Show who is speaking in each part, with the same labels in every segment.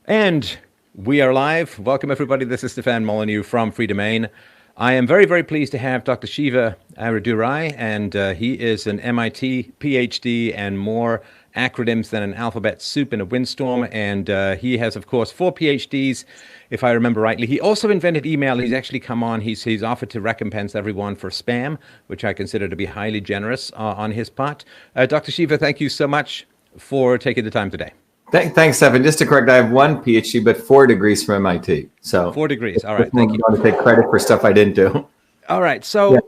Speaker 1: And we are live. Welcome, everybody. This is Stefan Molyneux from Free Domain. I am very, very pleased to have Dr. Shiva Ayyadurai, and he is an MIT PhD and more acronyms than an alphabet soup in a windstorm. And he has, of course, 4 PhDs, if I remember rightly. He also invented email. He's actually come on. He's offered to recompense everyone for spam, which I consider to be highly generous on his part. Dr. Shiva, thank you so much for taking the time today.
Speaker 2: Thanks, Stefan. Just to correct, I have 1 PhD, but 4 degrees from MIT. So
Speaker 1: 4 degrees. All right. Thank you.
Speaker 2: I want to take credit for stuff I didn't do.
Speaker 1: All right. So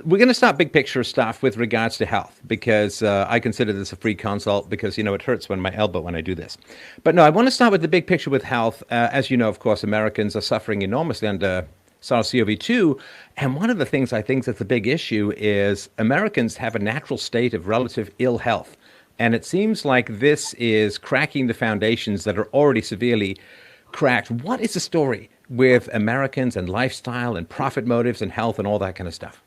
Speaker 1: we're going to start big picture stuff with regards to health, because I consider this a free consult because, it hurts my elbow when I do this. But no, I want to start with the big picture with health. As you know, of course, Americans are suffering enormously under SARS-CoV-2. And one of the things I think that's a big issue is Americans have a natural state of relative ill health. And it seems like this is cracking the foundations that are already severely cracked. What is the story with Americans and lifestyle and profit motives and health and all that kind of stuff?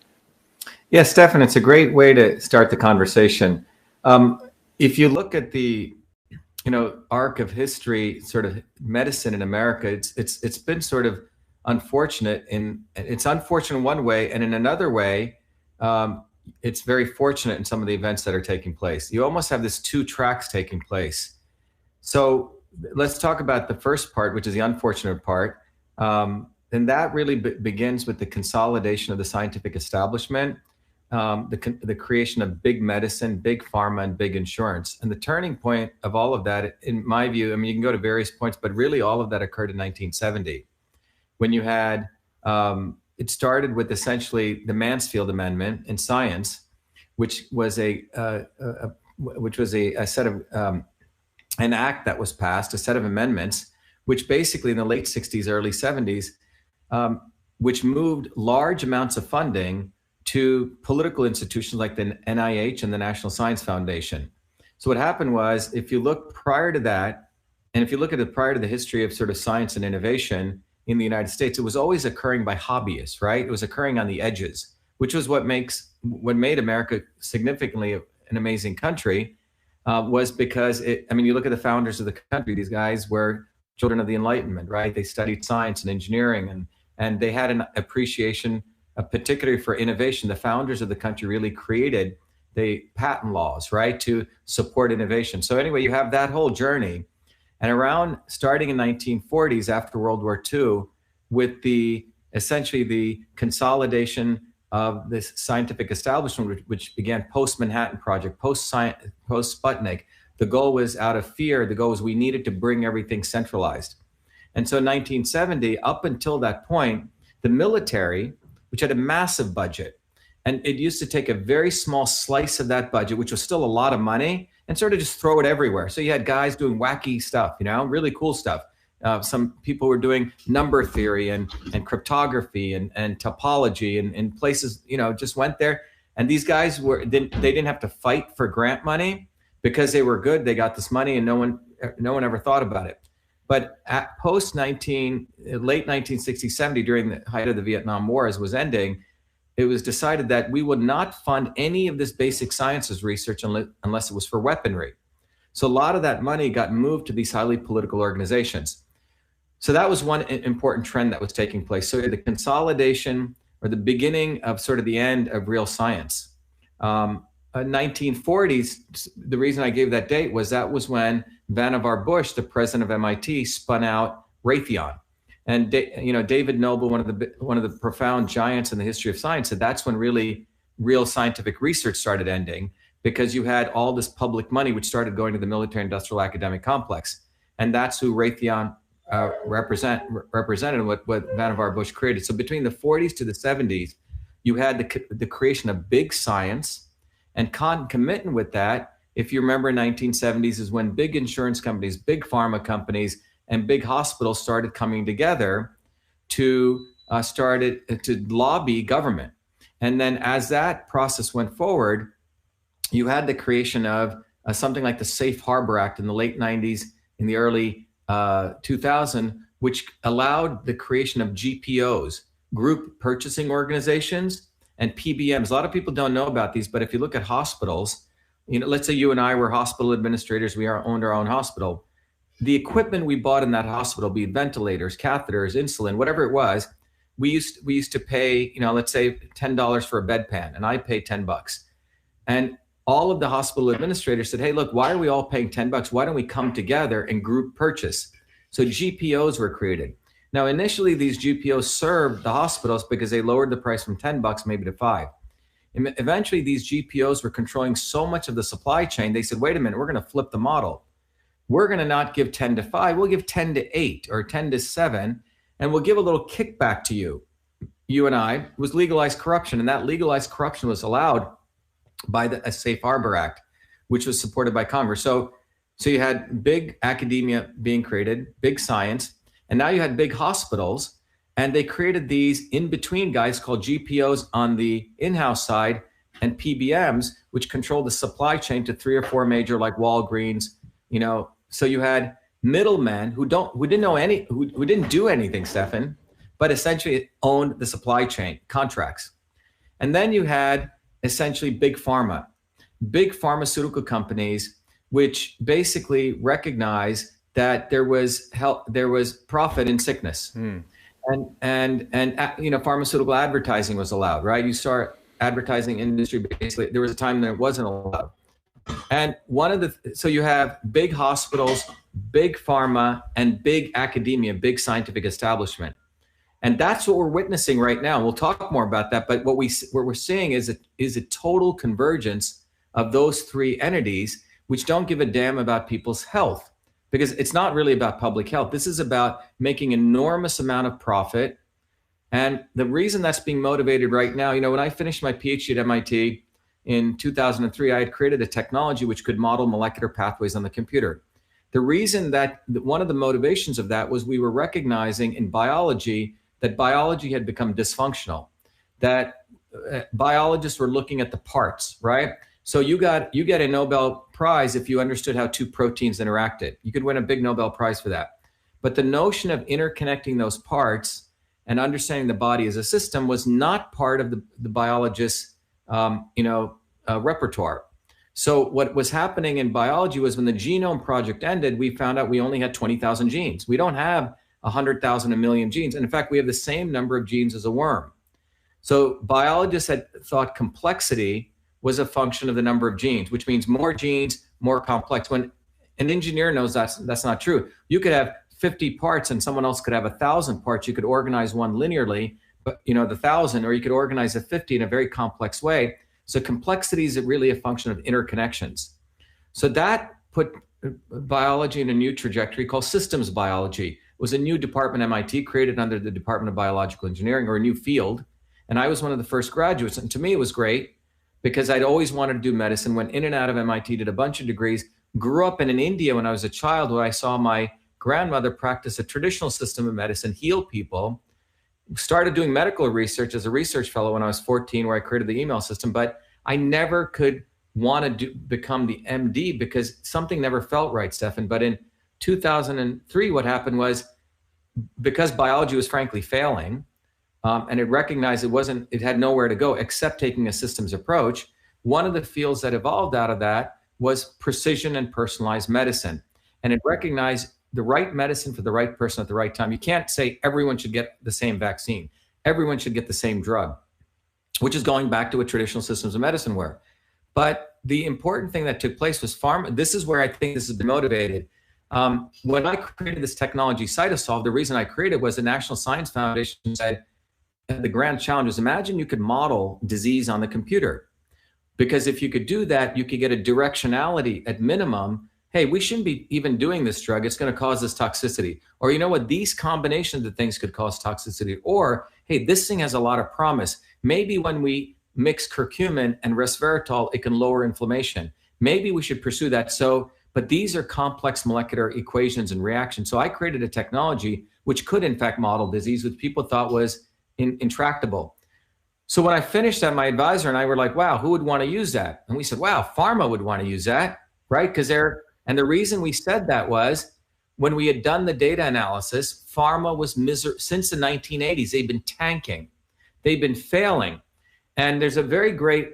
Speaker 2: Yeah, Stefan, it's a great way to start the conversation. If you look at the, arc of history, sort of medicine in America, it's been sort of unfortunate. It's unfortunate in one way, and in another way, it's very fortunate in some of the events that are taking place. You almost have this 2 tracks taking place. So let's talk about the first part, which is the unfortunate part. And that really begins with the consolidation of the scientific establishment, the creation of big medicine, big pharma, and big insurance. And the turning point of all of that, in my view, you can go to various points, but really all of that occurred in 1970, when you had it started with essentially the Mansfield Amendment in science, which was a set of an act that was passed, a set of amendments, which basically in the late 60s, early 70s, which moved large amounts of funding to political institutions like the NIH and the National Science Foundation. So what happened was, if you look prior to that, and if you look at it prior to the history of sort of science and innovation in the United States, it was always occurring by hobbyists, right? It was occurring on the edges, which was what made America significantly an amazing country, was because you look at the founders of the country, these guys were children of the Enlightenment, right? They studied science and engineering, and they had an appreciation, particularly for innovation. The founders of the country really created the patent laws, right, to support innovation. So anyway, you have that whole journey. And around starting in 1940s, after World War II, with essentially the consolidation of this scientific establishment, which began post-Manhattan Project, post-Sputnik, the goal was, out of fear, we needed to bring everything centralized. And so in 1970, up until that point, the military, which had a massive budget, and it used to take a very small slice of that budget, which was still a lot of money, and sort of just throw it everywhere. So you had guys doing wacky stuff, really cool stuff. Some people were doing number theory and cryptography and topology and places, just went there. And these guys they didn't have to fight for grant money because they were good. They got this money and no one ever thought about it. But at late 1960, 70, during the height of the Vietnam War, as was ending, it was decided that we would not fund any of this basic sciences research unless it was for weaponry. So a lot of that money got moved to these highly political organizations. So that was one important trend that was taking place. So the consolidation, or the beginning of sort of the end of real science. 1940s, the reason I gave that date was when Vannevar Bush, the president of MIT, spun out Raytheon. And David Noble, one of the profound giants in the history of science, said that's when really real scientific research started ending, because you had all this public money which started going to the military-industrial academic complex, and that's who Raytheon represented, what Vannevar Bush created. So between the 40s to the 70s, you had the creation of big science, and concomitant with that, if you remember, 1970s is when big insurance companies, big pharma companies, and big hospitals started coming together to lobby government. And then as that process went forward, you had the creation of something like the Safe Harbor Act in the late 90s, in the early 2000, which allowed the creation of GPOs, group purchasing organizations, and PBMs. A lot of people don't know about these, but if you look at hospitals, let's say you and I were hospital administrators, we owned our own hospital. the equipment we bought in that hospital, be it ventilators, catheters, insulin, whatever it was, we used to pay, let's say $10 for a bedpan, and I paid $10. And all of the hospital administrators said, hey, look, why are we all paying $10? Why don't we come together and group purchase? So GPOs were created. Now, initially, these GPOs served the hospitals because they lowered the price from $10 maybe to $5. And eventually, these GPOs were controlling so much of the supply chain. They said, wait a minute, we're going to flip the model. We're going to not give 10 to 5. We'll give 10 to 8 or 10 to 7, and we'll give a little kickback to you. You and I. It was legalized corruption, and that legalized corruption was allowed by the Safe Harbor Act, which was supported by Congress. So you had big academia being created, big science, and now you had big hospitals, and they created these in-between guys called GPOs on the in-house side and PBMs, which controlled the supply chain to 3 or 4 major, like Walgreens. So you had middlemen who didn't do anything, Stefan, but essentially owned the supply chain contracts. And then you had essentially big pharma, big pharmaceutical companies, which basically recognize that there was profit in sickness. And pharmaceutical advertising was allowed, right? You start advertising industry, basically, there was a time that it wasn't allowed. And so you have big hospitals, big pharma, and big academia, big scientific establishment. And that's what we're witnessing right now. We'll talk more about that. But what we're seeing is a total convergence of those 3 entities, which don't give a damn about people's health, because it's not really about public health. This is about making enormous amount of profit. And the reason that's being motivated right now, when I finished my PhD at MIT in 2003, I had created a technology which could model molecular pathways on the computer. The reason that one of the motivations of that was we were recognizing in biology that biology had become dysfunctional, that biologists were looking at the parts, right? So you get a Nobel Prize if you understood how 2 proteins interacted. You could win a big Nobel Prize for that. But the notion of interconnecting those parts and understanding the body as a system was not part of the biologist's repertoire. So what was happening in biology was when the genome project ended, we found out we only had 20,000 genes. We don't have 100,000, 1 million genes. And in fact, we have the same number of genes as a worm. So biologists had thought complexity was a function of the number of genes, which means more genes, more complex. When an engineer knows that's not true. You could have 50 parts and someone else could have 1,000 parts. You could organize one linearly, but the 1,000, or you could organize a 50 in a very complex way. So complexity is really a function of interconnections. So that put biology in a new trajectory called systems biology. It was a new department MIT created under the Department of Biological Engineering, or a new field. And I was one of the first graduates. And to me, it was great because I'd always wanted to do medicine, went in and out of MIT, did a bunch of degrees, grew up in India when I was a child, where I saw my grandmother practice a traditional system of medicine, heal people, started doing medical research as a research fellow when I was 14, where I created the email system, but I never could want to become the MD because something never felt right, Stefan. But in 2003, what happened was, because biology was frankly failing, and it recognized it had nowhere to go except taking a systems approach, one of the fields that evolved out of that was precision and personalized medicine. And it recognized the right medicine for the right person at the right time. You can't say everyone should get the same vaccine. Everyone should get the same drug, which is going back to what traditional systems of medicine were. But the important thing that took place was pharma. This is where I think this has been motivated. When I created this technology, CytoSolve, the reason I created was the National Science Foundation said, the grand challenge is, imagine you could model disease on the computer. Because if you could do that, you could get a directionality at minimum. Hey, we shouldn't be even doing this drug. It's going to cause this toxicity. Or, you know what, these combinations of things could cause toxicity. Or, hey, this thing has a lot of promise. Maybe when we mix curcumin and resveratrol, it can lower inflammation. Maybe we should pursue that. But these are complex molecular equations and reactions. So I created a technology which could, in fact, model disease, which people thought was intractable. So when I finished that, my advisor and I were like, wow, who would want to use that? And we said, wow, pharma would want to use that, right? And the reason we said that was when we had done the data analysis, pharma was since the 1980s, they've been tanking. They've been failing. And there's a very great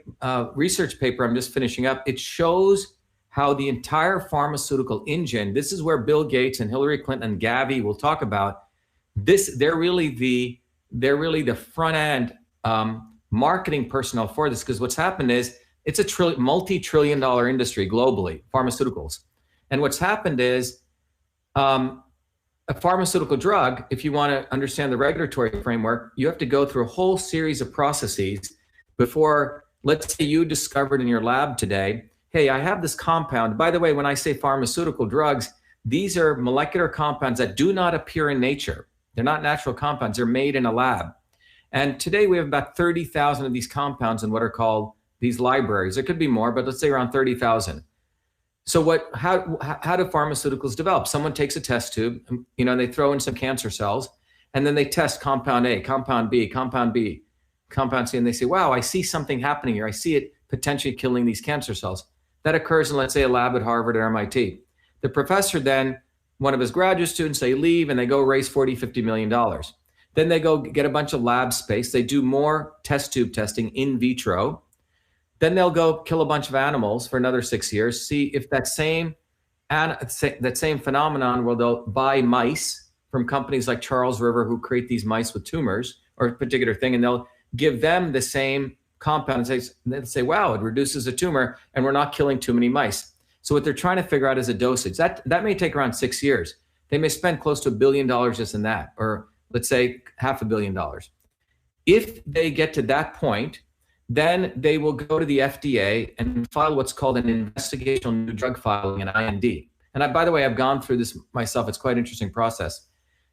Speaker 2: research paper I'm just finishing up. It shows how the entire pharmaceutical engine, this is where Bill Gates and Hillary Clinton and Gavi will talk about this. They're really the front end marketing personnel for this, because what's happened is it's a multi-trillion dollar industry globally, pharmaceuticals. And what's happened is a pharmaceutical drug, if you want to understand the regulatory framework, you have to go through a whole series of processes before, let's say you discovered in your lab today, hey, I have this compound. By the way, when I say pharmaceutical drugs, these are molecular compounds that do not appear in nature. They're not natural compounds. They're made in a lab. And today we have about 30,000 of these compounds in what are called these libraries. There could be more, but let's say around 30,000. So how do pharmaceuticals develop? Someone takes a test tube, they throw in some cancer cells, and then they test compound A, compound B, compound C, and they say, wow, I see something happening here. I see it potentially killing these cancer cells. That occurs in, let's say, a lab at Harvard or MIT. The professor then, one of his graduate students, they leave and they go raise $40, $50 million. Then they go get a bunch of lab space. They do more test tube testing in vitro. Then they'll go kill a bunch of animals for another 6 years, see if that same phenomenon where they'll buy mice from companies like Charles River who create these mice with tumors or a particular thing, and they'll give them the same compound and they'll say, wow, it reduces a tumor and we're not killing too many mice. So what they're trying to figure out is a dosage. That may take around 6 years. They may spend close to $1 billion just in that, or let's say $500 million. If they get to that point, then they will go to the FDA and file what's called an investigational new drug filing, an IND. And by the way, I've gone through this myself. It's quite an interesting process.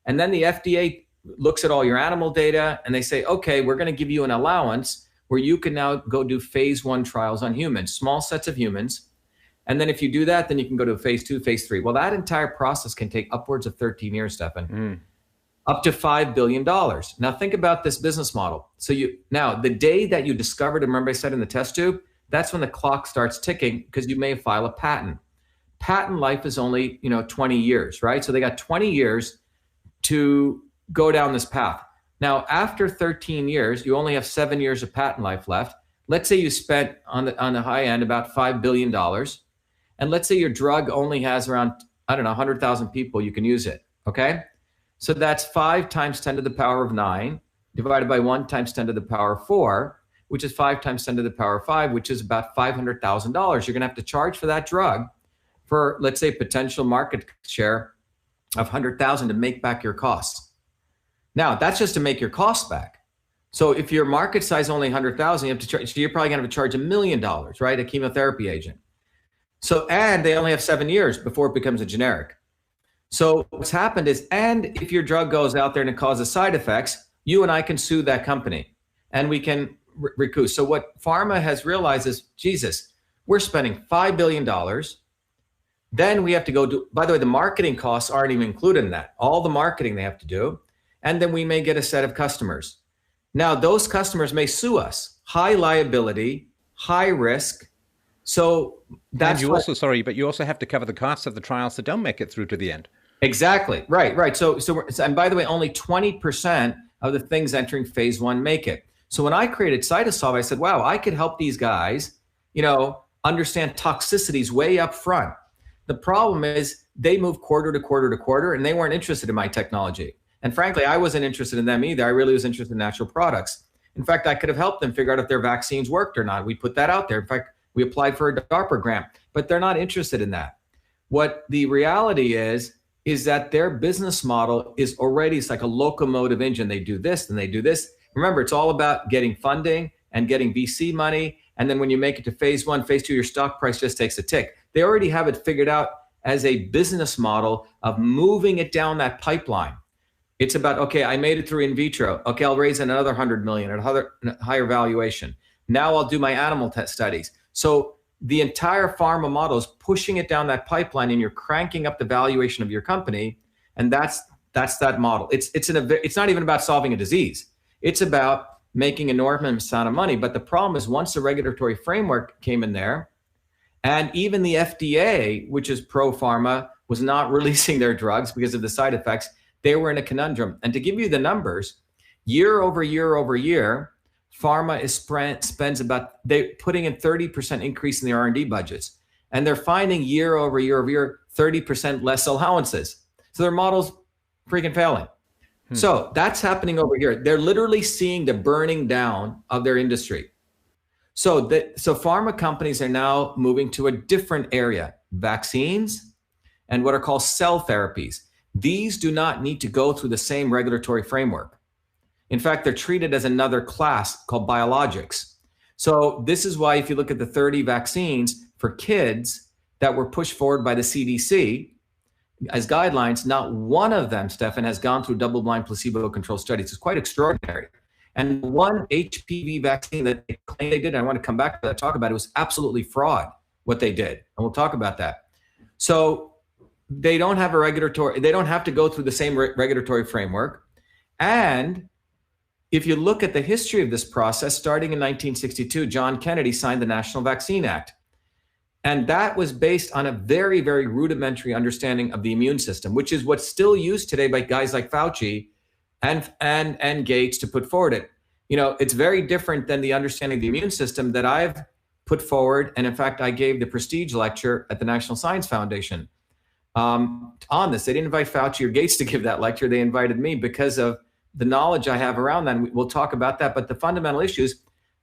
Speaker 2: And then the FDA looks at all your animal data and they say, okay, we're going to give you an allowance where you can now go do phase 1 trials on humans, small sets of humans. And then if you do that, then you can go to phase 2, phase 3. Well, that entire process can take upwards of 13 years, Stefan. Up to $5 billion. Now think about this business model. So now the day that you discovered, remember I said in the test tube, that's when the clock starts ticking because you may file a patent. Patent life is only 20 years, right? So they got 20 years to go down this path. Now after 13 years, you only have 7 years of patent life left. Let's say you spent on the high end about $5 billion, and let's say your drug only has around 100,000 people you can use it. Okay. So that's 5 times 10 to the power of 9 divided by 1 times 10 to the power of 4, which is 5 times 10 to the power of 5, which is about $500,000. You're going to have to charge for that drug for, let's say, potential market share of 100,000 to make back your costs. Now, that's just to make your costs back. So if your market size only 100,000, you have to charge, so you're probably going to have to charge $1 million, right? A chemotherapy agent. So, and they only have 7 years before it becomes a generic. So what's happened is, and if your drug goes out there and it causes side effects, you and I can sue that company and we can recoup. So what pharma has realized is, Jesus, we're spending $5 billion. Then we have to go do, by the way, the marketing costs aren't even included in that. All the marketing they have to do. And then we may get a set of customers. Now those customers may sue us. High liability, high risk. So that's
Speaker 1: but you also have to cover the costs of the trials that don't make it through to the end.
Speaker 2: Exactly. Right. So and by the way, only 20% of the things entering phase 1 make it. So when I created CytoSolve, I said, wow, I could help these guys, understand toxicities way up front. The problem is they move quarter to quarter to quarter, and they weren't interested in my technology. And frankly, I wasn't interested in them either. I really was interested in natural products. In fact, I could have helped them figure out if their vaccines worked or not. We put that out there. In fact, we applied for a DARPA grant, but they're not interested in that. What the reality is that their business model is already, it's like a locomotive engine. They do this and they do this. Remember, it's all about getting funding and getting VC money. And then when you make it to phase 1, phase 2, your stock price just takes a tick. They already have it figured out as a business model of moving it down that pipeline. It's about, okay, I made it through in vitro. Okay, I'll raise another 100 million at a higher valuation. Now I'll do my animal test studies. So the entire pharma model is pushing it down that pipeline, and you're cranking up the valuation of your company. And that's that model. It's not even about solving a disease. It's about making an enormous amount of money. But the problem is, once the regulatory framework came in there, and even the FDA, which is pro-pharma, was not releasing their drugs because of the side effects, they were in a conundrum. And to give you the numbers, year over year over year, pharma spends about, they putting in 30% increase in the R&D budgets. And they're finding year over year over year 30% less allowances. So their model's freaking failing. So that's happening over here. They're literally seeing the burning down of their industry. So pharma companies are now moving to a different area, vaccines and what are called cell therapies. These do not need to go through the same regulatory framework. In fact, they're treated as another class called biologics. So this is why if you look at the 30 vaccines for kids that were pushed forward by the CDC as guidelines, not one of them, Stefan, has gone through double-blind placebo-controlled studies. It's quite extraordinary. And one HPV vaccine that they claim they did, and I want to come back to that, talk about it, was absolutely fraud, what they did. And we'll talk about that. So they don't have they don't have to go through the same regulatory framework. And if you look at the history of this process, starting in 1962, John Kennedy signed the National Vaccine Act. And that was based on a very, very rudimentary understanding of the immune system, which is what's still used today by guys like Fauci and Gates to put forward it. It's very different than the understanding of the immune system that I've put forward. And in fact, I gave the prestige lecture at the National Science Foundation on this. They didn't invite Fauci or Gates to give that lecture. They invited me because of the knowledge I have around that. And we'll talk about that. But the fundamental issues,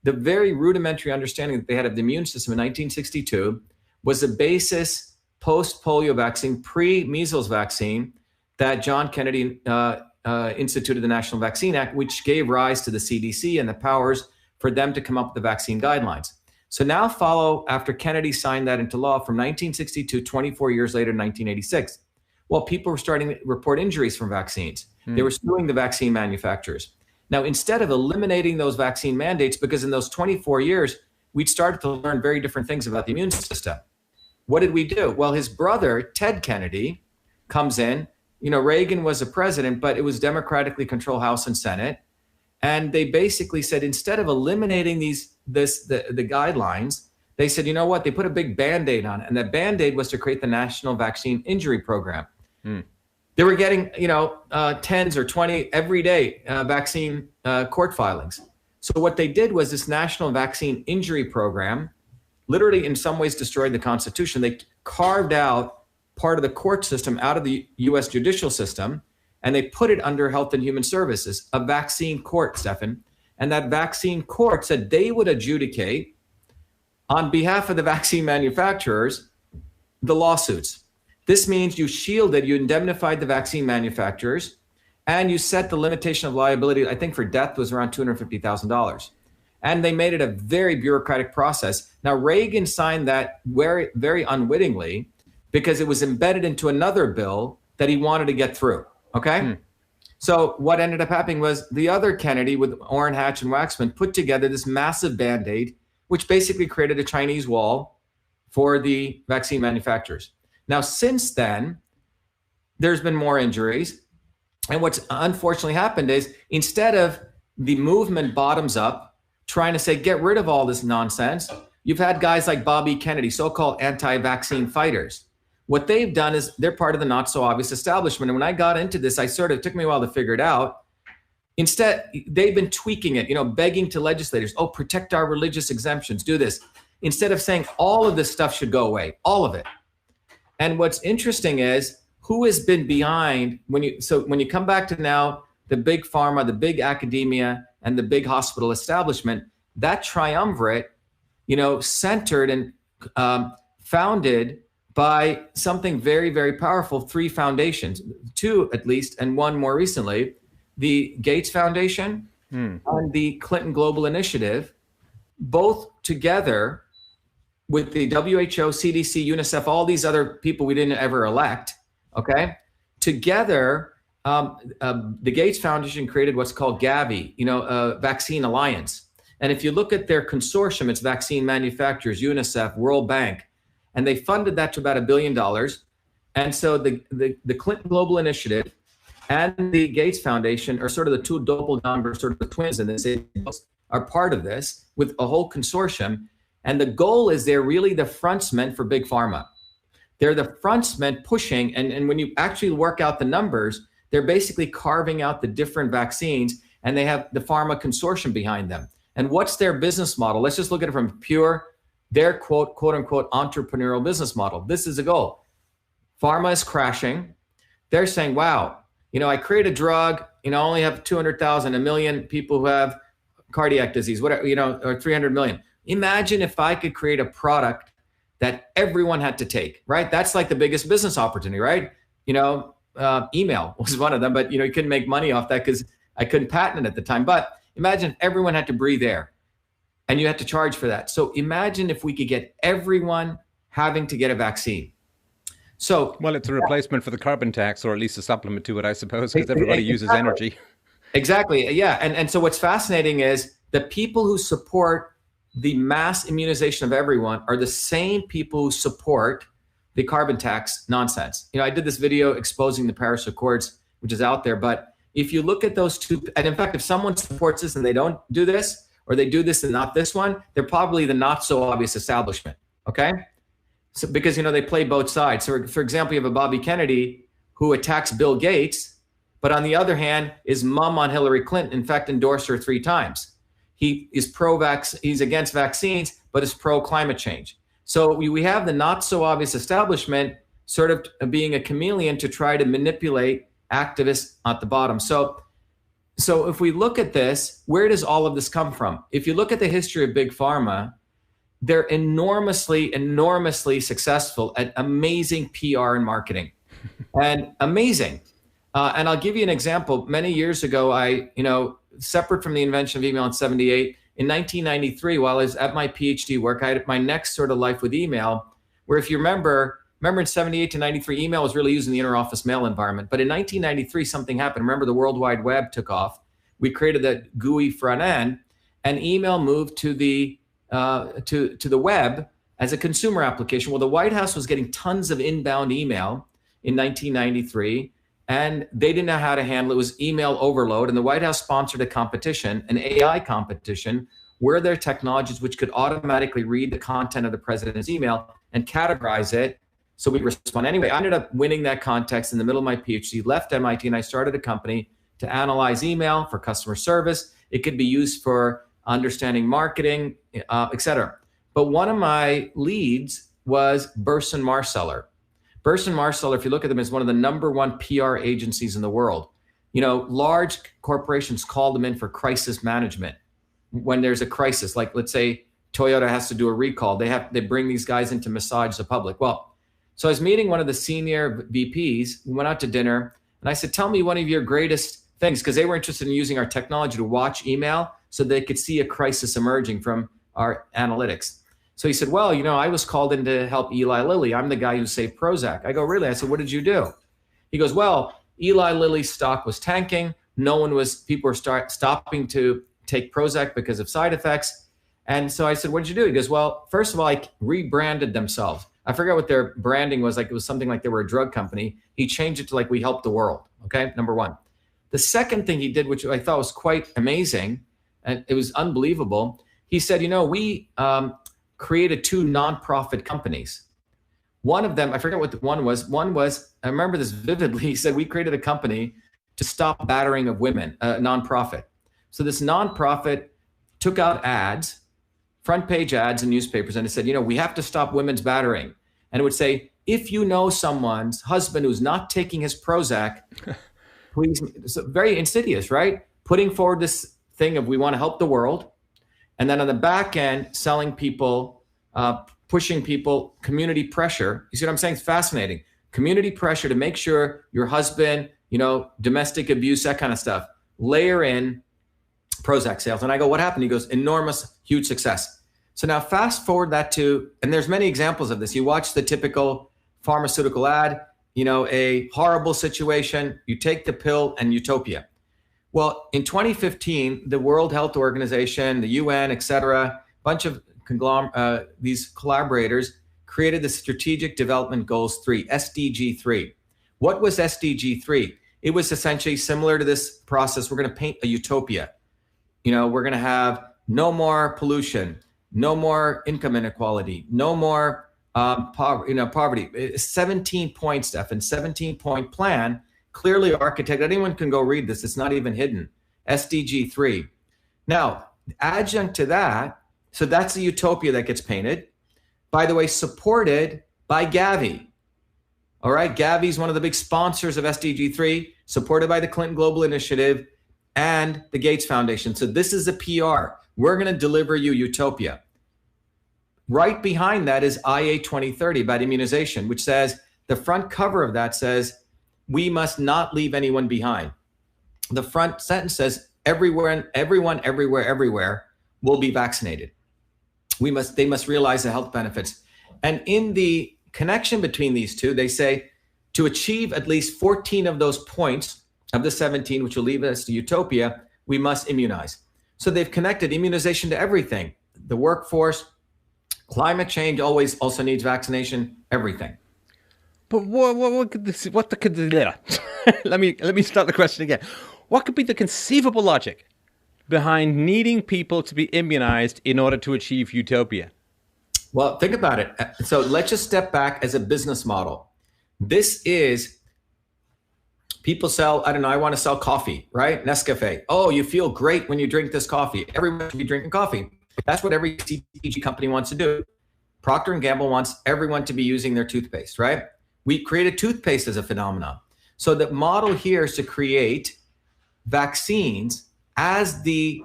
Speaker 2: the very rudimentary understanding that they had of the immune system in 1962 was the basis post-polio vaccine, pre-measles vaccine that John Kennedy instituted the National Vaccine Act, which gave rise to the CDC and the powers for them to come up with the vaccine guidelines. So now follow after Kennedy signed that into law from 1962, 24 years later, 1986. Well, people were starting to report injuries from vaccines. They were suing the vaccine manufacturers. Now, instead of eliminating those vaccine mandates, because in those 24 years, we'd started to learn very different things about the immune system. What did we do? Well, his brother, Ted Kennedy, comes in. Reagan was a president, but it was democratically controlled House and Senate. And they basically said, instead of eliminating the guidelines, they said, you know what? They put a big Band-Aid on it. And that Band-Aid was to create the National Vaccine Injury Program. They were getting, 10s or 20 every day vaccine court filings. So what they did was this National Vaccine Injury Program literally in some ways destroyed the Constitution. They carved out part of the court system out of the U.S. judicial system, and they put it under Health and Human Services, a vaccine court, Stefan. And that vaccine court said they would adjudicate on behalf of the vaccine manufacturers the lawsuits. This means you shielded, you indemnified the vaccine manufacturers, and you set the limitation of liability, I think for death was around $250,000. And they made it a very bureaucratic process. Now, Reagan signed that very, very unwittingly because it was embedded into another bill that he wanted to get through, okay? So what ended up happening was the other Kennedy with Orrin Hatch and Waxman put together this massive Band-Aid, which basically created a Chinese wall for the vaccine manufacturers. Now, since then, there's been more injuries. And what's unfortunately happened is instead of the movement bottoms up, trying to say, get rid of all this nonsense, you've had guys like Bobby Kennedy, so-called anti-vaccine fighters. What they've done is they're part of the not so obvious establishment. And when I got into this, it took me a while to figure it out. Instead, they've been tweaking it, begging to legislators, protect our religious exemptions, do this. Instead of saying all of this stuff should go away, all of it. And what's interesting is who has been behind when you come back to now the big pharma, the big academia, and the big hospital establishment, that triumvirate, centered and founded by something very, very powerful, 3 foundations, 2 at least, and 1 more recently, the Gates Foundation and the Clinton Global Initiative, both together with the WHO, CDC, UNICEF, all these other people we didn't ever elect, okay? Together, the Gates Foundation created what's called Gavi, Vaccine Alliance. And if you look at their consortium, it's vaccine manufacturers, UNICEF, World Bank, and they funded that to about $1 billion. And so the Clinton Global Initiative and the Gates Foundation are sort of the 2 doppelgangers, sort of the twins in this, are part of this with a whole consortium. And the goal is they're really the frontsmen for big pharma. They're the frontsmen pushing, and when you actually work out the numbers, they're basically carving out the different vaccines, and they have the pharma consortium behind them. And what's their business model? Let's just look at it from pure their quote unquote entrepreneurial business model. This is a goal. Pharma is crashing. They're saying, wow, I create a drug, I only have 200,000, a million people who have cardiac disease, whatever, or 300 million. Imagine if I could create a product that everyone had to take, right? That's like the biggest business opportunity, right? Email was one of them, but you couldn't make money off that because I couldn't patent it at the time. But imagine if everyone had to breathe air and you had to charge for that. So imagine if we could get everyone having to get a vaccine. So,
Speaker 1: well, it's a replacement for the carbon tax, or at least a supplement to it, I suppose, because everybody uses energy.
Speaker 2: Exactly. Yeah. And so what's fascinating is the people who support the mass immunization of everyone are the same people who support the carbon tax nonsense. I did this video exposing the Paris Accords, which is out there. But if you look at those two, and in fact, if someone supports this and they don't do this, or they do this and not this one, they're probably the not so obvious establishment. Okay. So because, they play both sides. So for example, you have a Bobby Kennedy who attacks Bill Gates, but on the other hand, is mum on Hillary Clinton, in fact, endorsed her 3 times. He is he's against vaccines, but is pro-climate change. So we have the not so obvious establishment sort of being a chameleon to try to manipulate activists at the bottom. So if we look at this, where does all of this come from? If you look at the history of Big Pharma, they're enormously successful at amazing PR and marketing, and amazing. And I'll give you an example. Many years ago, separate from the invention of email in 78, in 1993, while I was at my PhD work, I had my next sort of life with email, where if you remember in 78 to 93, email was really used in the interoffice mail environment. But in 1993, something happened. Remember, the World Wide Web took off. We created the GUI front end, and email moved to the web as a consumer application. Well, the White House was getting tons of inbound email in 1993, and they didn't know how to handle it. It was email overload, and the White House sponsored a competition, an AI competition, where there are technologies which could automatically read the content of the president's email and categorize it so we respond. Anyway, I ended up winning that contest in the middle of my PhD, left MIT, and I started a company to analyze email for customer service. It could be used for understanding marketing, et cetera. But one of my leads was Burson Marsteller. Burson Marsteller, if you look at them, is one of the #1 PR agencies in the world. Large corporations call them in for crisis management. When there's a crisis, like let's say Toyota has to do a recall, they bring these guys in to massage the public. Well, so I was meeting one of the senior VPs. We went out to dinner, and I said, tell me one of your greatest things, because they were interested in using our technology to watch email so they could see a crisis emerging from our analytics. So he said, well, I was called in to help Eli Lilly. I'm the guy who saved Prozac. I go, really? I said, what did you do? He goes, well, Eli Lilly's stock was tanking. People were stopping to take Prozac because of side effects. And so I said, what did you do? He goes, well, first of all, I rebranded themselves. I forgot what their branding was. Like, it was something like they were a drug company. He changed it to like, we help the world. Okay, #1. The second thing he did, which I thought was quite amazing, and it was unbelievable. He said, we created 2 nonprofit companies. One of them, I forget what one was. One was, I remember this vividly. He said, we created a company to stop battering of women, a nonprofit. So this nonprofit took out ads, front page ads in newspapers, and it said, we have to stop women's battering. And it would say, if you know someone's husband who's not taking his Prozac, please. So very insidious, right? Putting forward this thing of we want to help the world. And then on the back end, selling people, pushing people, community pressure. You see what I'm saying? It's fascinating. Community pressure to make sure your husband, domestic abuse, that kind of stuff. Layer in Prozac sales. And I go, what happened? He goes, enormous, huge success. So now fast forward that to, and there's many examples of this. You watch the typical pharmaceutical ad, a horrible situation, you take the pill and utopia. Well, in 2015, the World Health Organization, the UN, et cetera, bunch of these collaborators created the Strategic Development Goals 3, SDG 3. What was SDG 3? It was essentially similar to this process. We're going to paint a utopia. We're going to have no more pollution, no more income inequality, no more poverty. 17 point stuff and 17-point plan. Clearly architected. Anyone can go read this. It's not even hidden. SDG 3. Now, adjunct to that, so that's the utopia that gets painted. by the way, supported by Gavi. All right, Gavi is one of the big sponsors of SDG 3, supported by the Clinton Global Initiative and the Gates Foundation. So this is a PR. We're going to deliver you utopia. Right behind that is IA 2030 about immunization, which says, the front cover of that says, we must not leave anyone behind. The front sentence says, everyone, everywhere will be vaccinated. They must realize the health benefits. And in the connection between these two, they say, to achieve at least 14 of those points of the 17, which will lead us to utopia, we must immunize. So they've connected immunization to everything. The workforce, climate change always also needs vaccination, everything.
Speaker 1: But what could this, what the could let me start the question again. What could be the conceivable logic behind needing people to be immunized in order to achieve utopia?
Speaker 2: Well, think about it. So let's just step back as a business model. This is, people sell, I don't know, I want to sell coffee, right? Nescafe. Oh, you feel great when you drink this coffee. Everyone should be drinking coffee. That's what every CPG company wants to do. Procter & Gamble wants everyone to be using their toothpaste, right? We created toothpaste as a phenomenon. So the model here is to create vaccines as the,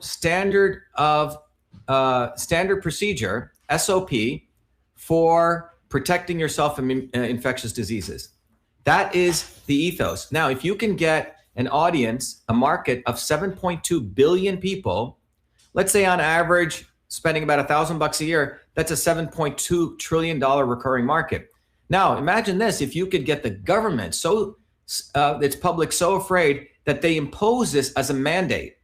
Speaker 2: standard procedure, SOP, for protecting yourself from infectious diseases. That is the ethos. Now, if you can get an audience, a market of 7.2 billion people, let's say on average, spending about $1,000 a year, that's a $7.2 trillion recurring market. Now, imagine this, if you could get the government its public so afraid that they impose this as a mandate.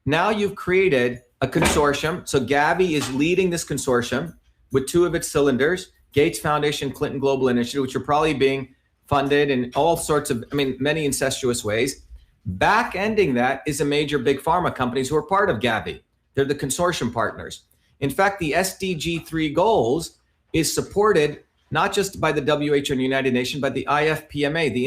Speaker 2: Now you've created a consortium. So Gavi is leading this consortium with two of its cylinders, Gates Foundation, Clinton Global Initiative, which are probably being funded in all sorts of, many incestuous ways. Back-ending that is a major big pharma companies who are part of Gavi. They're the consortium partners. In fact, the SDG 3 goals is supported not just by the WHO and United Nations, but the IFPMA, the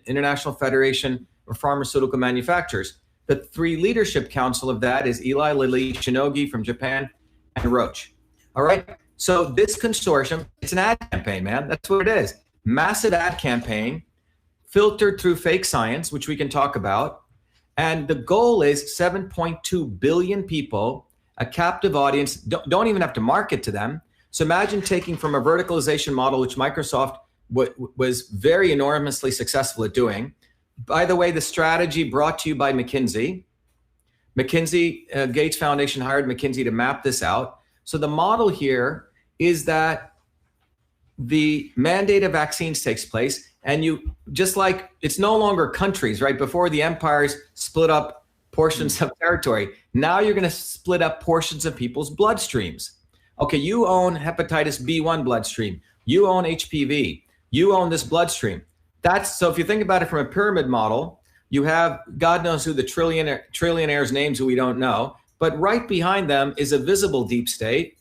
Speaker 2: International Federation of Pharmaceutical Manufacturers. The three leadership council of that is Eli Lilly, Shinogi from Japan, and Roche. All right. So this consortium, it's an ad campaign, man. That's what it is. Massive ad campaign filtered through fake science, which we can talk about. And the goal is 7.2 billion people, a captive audience, don't even have to market to them. So imagine taking from a verticalization model, which Microsoft was very enormously successful at doing. By the way, the strategy brought to you by McKinsey. Gates Foundation hired McKinsey to map this out. So the model here is that the mandate of vaccines takes place, and you, just like it's no longer countries, right? Before the empires split up portions of territory. Now you're going to split up portions of people's bloodstreams. Okay, you own hepatitis B1 bloodstream. You own HPV. You own this bloodstream. So if you think about it from a pyramid model, you have God knows who the trillionaires names who we don't know, but right behind them is a visible deep state,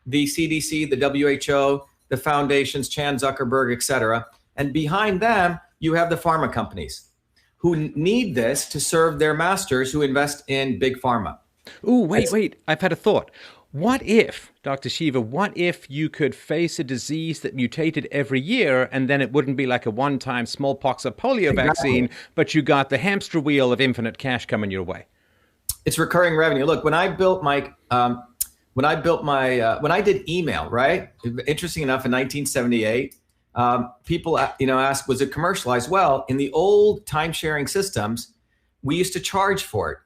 Speaker 2: the CDC, the WHO, the foundations, Chan Zuckerberg, et cetera. And behind them, you have the pharma companies who need this to serve their masters who invest in big pharma.
Speaker 1: Ooh, wait. I've had a thought. What if, Dr. Shiva, what if you could face a disease that mutated every year, and then it wouldn't be like a one-time smallpox or polio vaccine, but you got the hamster wheel of infinite cash coming your way?
Speaker 2: It's recurring revenue. Look, when I did email, right? Interesting enough, in 1978, people, asked, was it commercialized? Well, in the old time-sharing systems, we used to charge for it.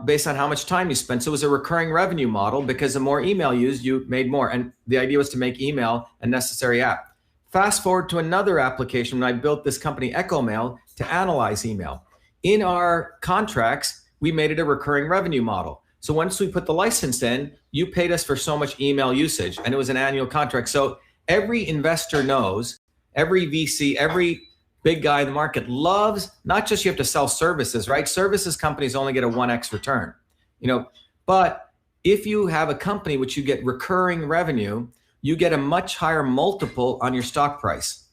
Speaker 2: Based on how much time you spent. So it was a recurring revenue model because the more email used, you made more. And the idea was to make email a necessary app. Fast forward to another application when I built this company, EchoMail, to analyze email. In our contracts, we made it a recurring revenue model. So once we put the license in, you paid us for so much email usage, and it was an annual contract. So every investor knows, every VC, every big guy in the market loves, not just you have to sell services, right? Services companies only get a 1x return, but if you have a company which you get recurring revenue, you get a much higher multiple on your stock price.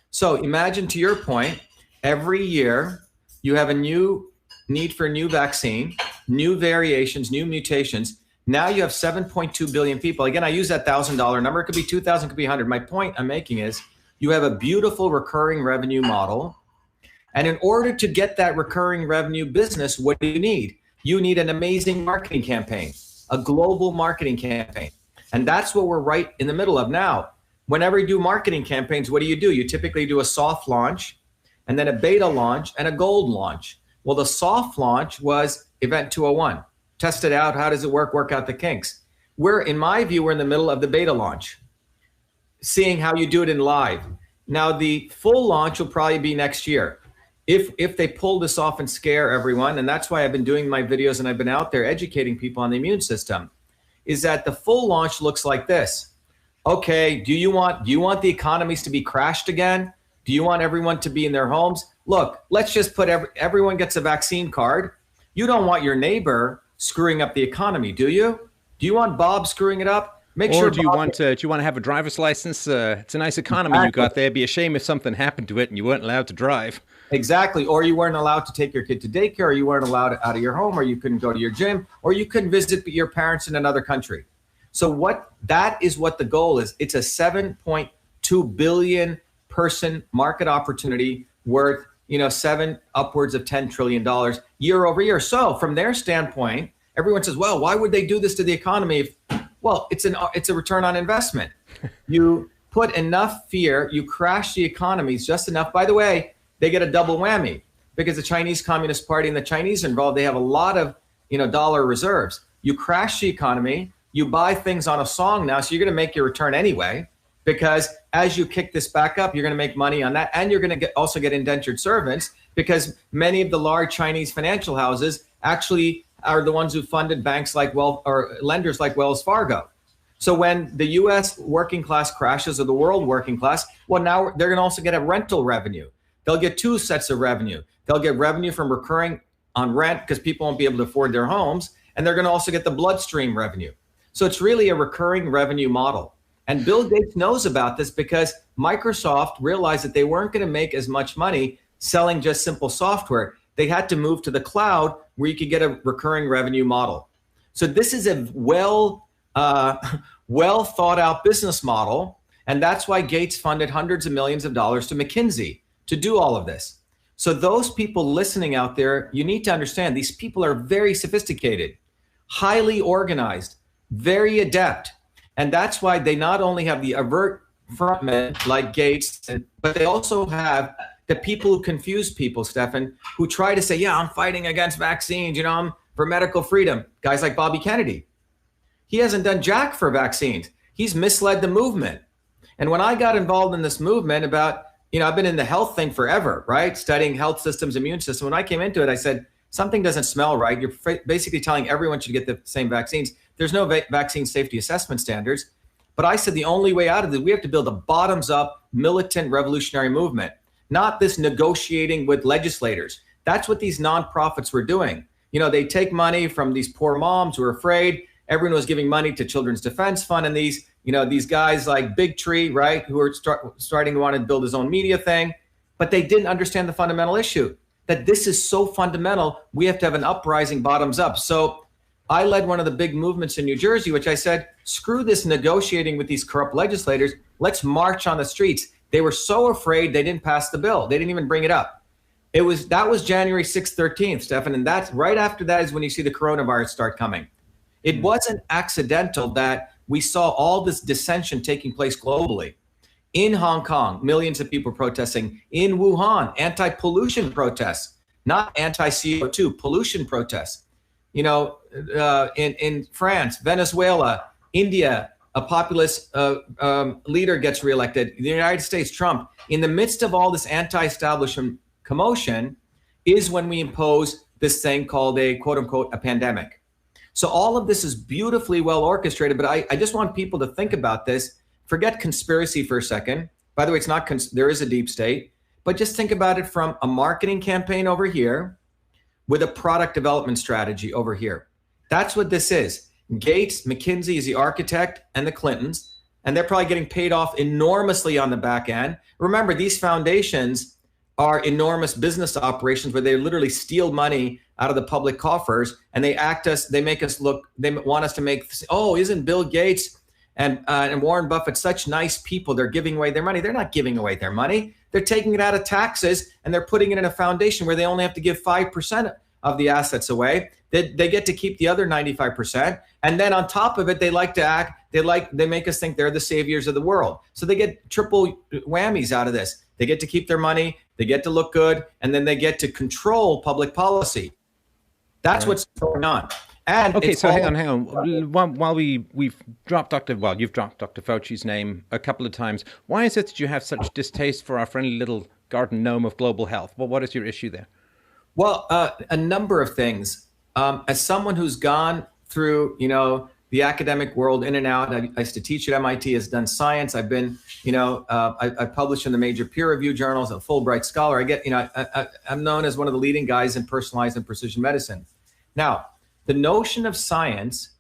Speaker 2: So imagine, to your point, every year you have a new need for a new vaccine, new variations, new mutations. Now you have 7.2 billion people. Again, I use that $1,000 number. It could be 2,000, could be 100. My point I'm making is you have a beautiful recurring revenue model. And in order to get that recurring revenue business, what do you need? You need an amazing marketing campaign, a global marketing campaign. And that's what we're right in the middle of now. Whenever you do marketing campaigns, what do? You typically do a soft launch and then a beta launch and a gold launch. Well, the soft launch was Event 201. Test it out. How does it work out the kinks. In my view, we're in the middle of the beta launch, seeing how you do it in live. Now, the full launch will probably be next year. If they pull this off and scare everyone, and that's why I've been doing my videos and I've been out there educating people on the immune system, is that the full launch looks like this. Okay, do you want the economies to be crashed again? Do you want everyone to be in their homes? Look, let's just put everyone gets a vaccine card. You don't want your neighbor screwing up the economy, do you? Do you want Bob screwing it up?
Speaker 1: Do you want to have a driver's license? It's a nice economy you got there. It'd be a shame if something happened to it and you weren't allowed to drive.
Speaker 2: Exactly. Or you weren't allowed to take your kid to daycare, or you weren't allowed out of your home, or you couldn't go to your gym, or you couldn't visit your parents in another country. So that is what the goal is. It's a 7.2 billion person market opportunity worth, upwards of $10 trillion year over year. So from their standpoint, everyone says, well, why would they do this to the economy? Well, it's a return on investment. You put enough fear, you crash the economies just enough. By the way, they get a double whammy because the Chinese Communist Party and the Chinese are involved. They have a lot of, dollar reserves. You crash the economy, you buy things on a song now, so you're going to make your return anyway, because as you kick this back up, you're going to make money on that, and you're going to also get indentured servants, because many of the large Chinese financial houses actually are the ones who funded banks like lenders like Wells Fargo. So when the U.S. working class crashes, or the world working class, well, now they're going to also get a rental revenue. They'll get two sets of revenue. They'll get revenue from recurring on rent because people won't be able to afford their homes, and they're going to also get the bloodstream revenue. So it's really a recurring revenue model. And Bill Gates knows about this because Microsoft realized that they weren't going to make as much money selling just simple software. They had to move to the cloud where you could get a recurring revenue model. So this is a well thought out business model. And that's why Gates funded hundreds of millions of dollars to McKinsey to do all of this. So those people listening out there, you need to understand these people are very sophisticated, highly organized, very adept. And that's why they not only have the avert frontmen like Gates, but they also have the people who confuse people, Stefan, who try to say, yeah, I'm fighting against vaccines, I'm for medical freedom. Guys like Bobby Kennedy. He hasn't done jack for vaccines. He's misled the movement. And when I got involved in this movement about, I've been in the health thing forever, right? Studying health systems, immune system. When I came into it, I said, something doesn't smell right. You're basically telling everyone should get the same vaccines. There's no vaccine safety assessment standards. But I said the only way out of it, we have to build a bottoms-up militant revolutionary movement, not this negotiating with legislators. That's what these nonprofits were doing. They take money from these poor moms who are afraid. Everyone was giving money to Children's Defense Fund, and these guys like Big Tree, right, who are starting to want to build his own media thing. But they didn't understand the fundamental issue, that this is so fundamental, we have to have an uprising bottoms up. So I led one of the big movements in New Jersey, which I said, screw this negotiating with these corrupt legislators. Let's march on the streets. They were so afraid they didn't pass the bill. They didn't even bring it up. That was January 6th, 13th, Stefan. And that's right after that is when you see the coronavirus start coming. It wasn't accidental that we saw all this dissension taking place globally. In Hong Kong, millions of people protesting. In Wuhan, anti-pollution protests, not anti-CO2, pollution protests. In France, Venezuela, India, a populist leader gets reelected. The United States, Trump. In the midst of all this anti-establishment commotion is when we impose this thing called a quote unquote a pandemic. So all of this is beautifully well orchestrated, but I just want people to think about this. Forget conspiracy for a second. By the way, it's not, there is a deep state, but just think about it from a marketing campaign over here with a product development strategy over here. That's what this is. Gates, McKinsey is the architect, and the Clintons, and they're probably getting paid off enormously on the back end. Remember, these foundations are enormous business operations where they literally steal money out of the public coffers, and they make us look, they want us to make, oh, isn't Bill Gates and Warren Buffett such nice people? They're giving away their money. They're not giving away their money. They're taking it out of taxes, and they're putting it in a foundation where they only have to give 5% of the assets away. They get to keep the other 95%. And then on top of it, they like to act, they make us think they're the saviors of the world. So they get triple whammies out of this. They get to keep their money, they get to look good, and then they get to control public policy. That's what's going on. And
Speaker 1: okay, so hang on. While you've dropped Dr. Fauci's name a couple of times, why is it that you have such distaste for our friendly little garden gnome of global health? Well, what is your issue there?
Speaker 2: Well, a number of things. As someone who's gone through, the academic world in and out, I used to teach at MIT, has done science. I've been, I published in the major peer-reviewed journals, a Fulbright scholar. I'm known as one of the leading guys in personalized and precision medicine. Now, the notion of science,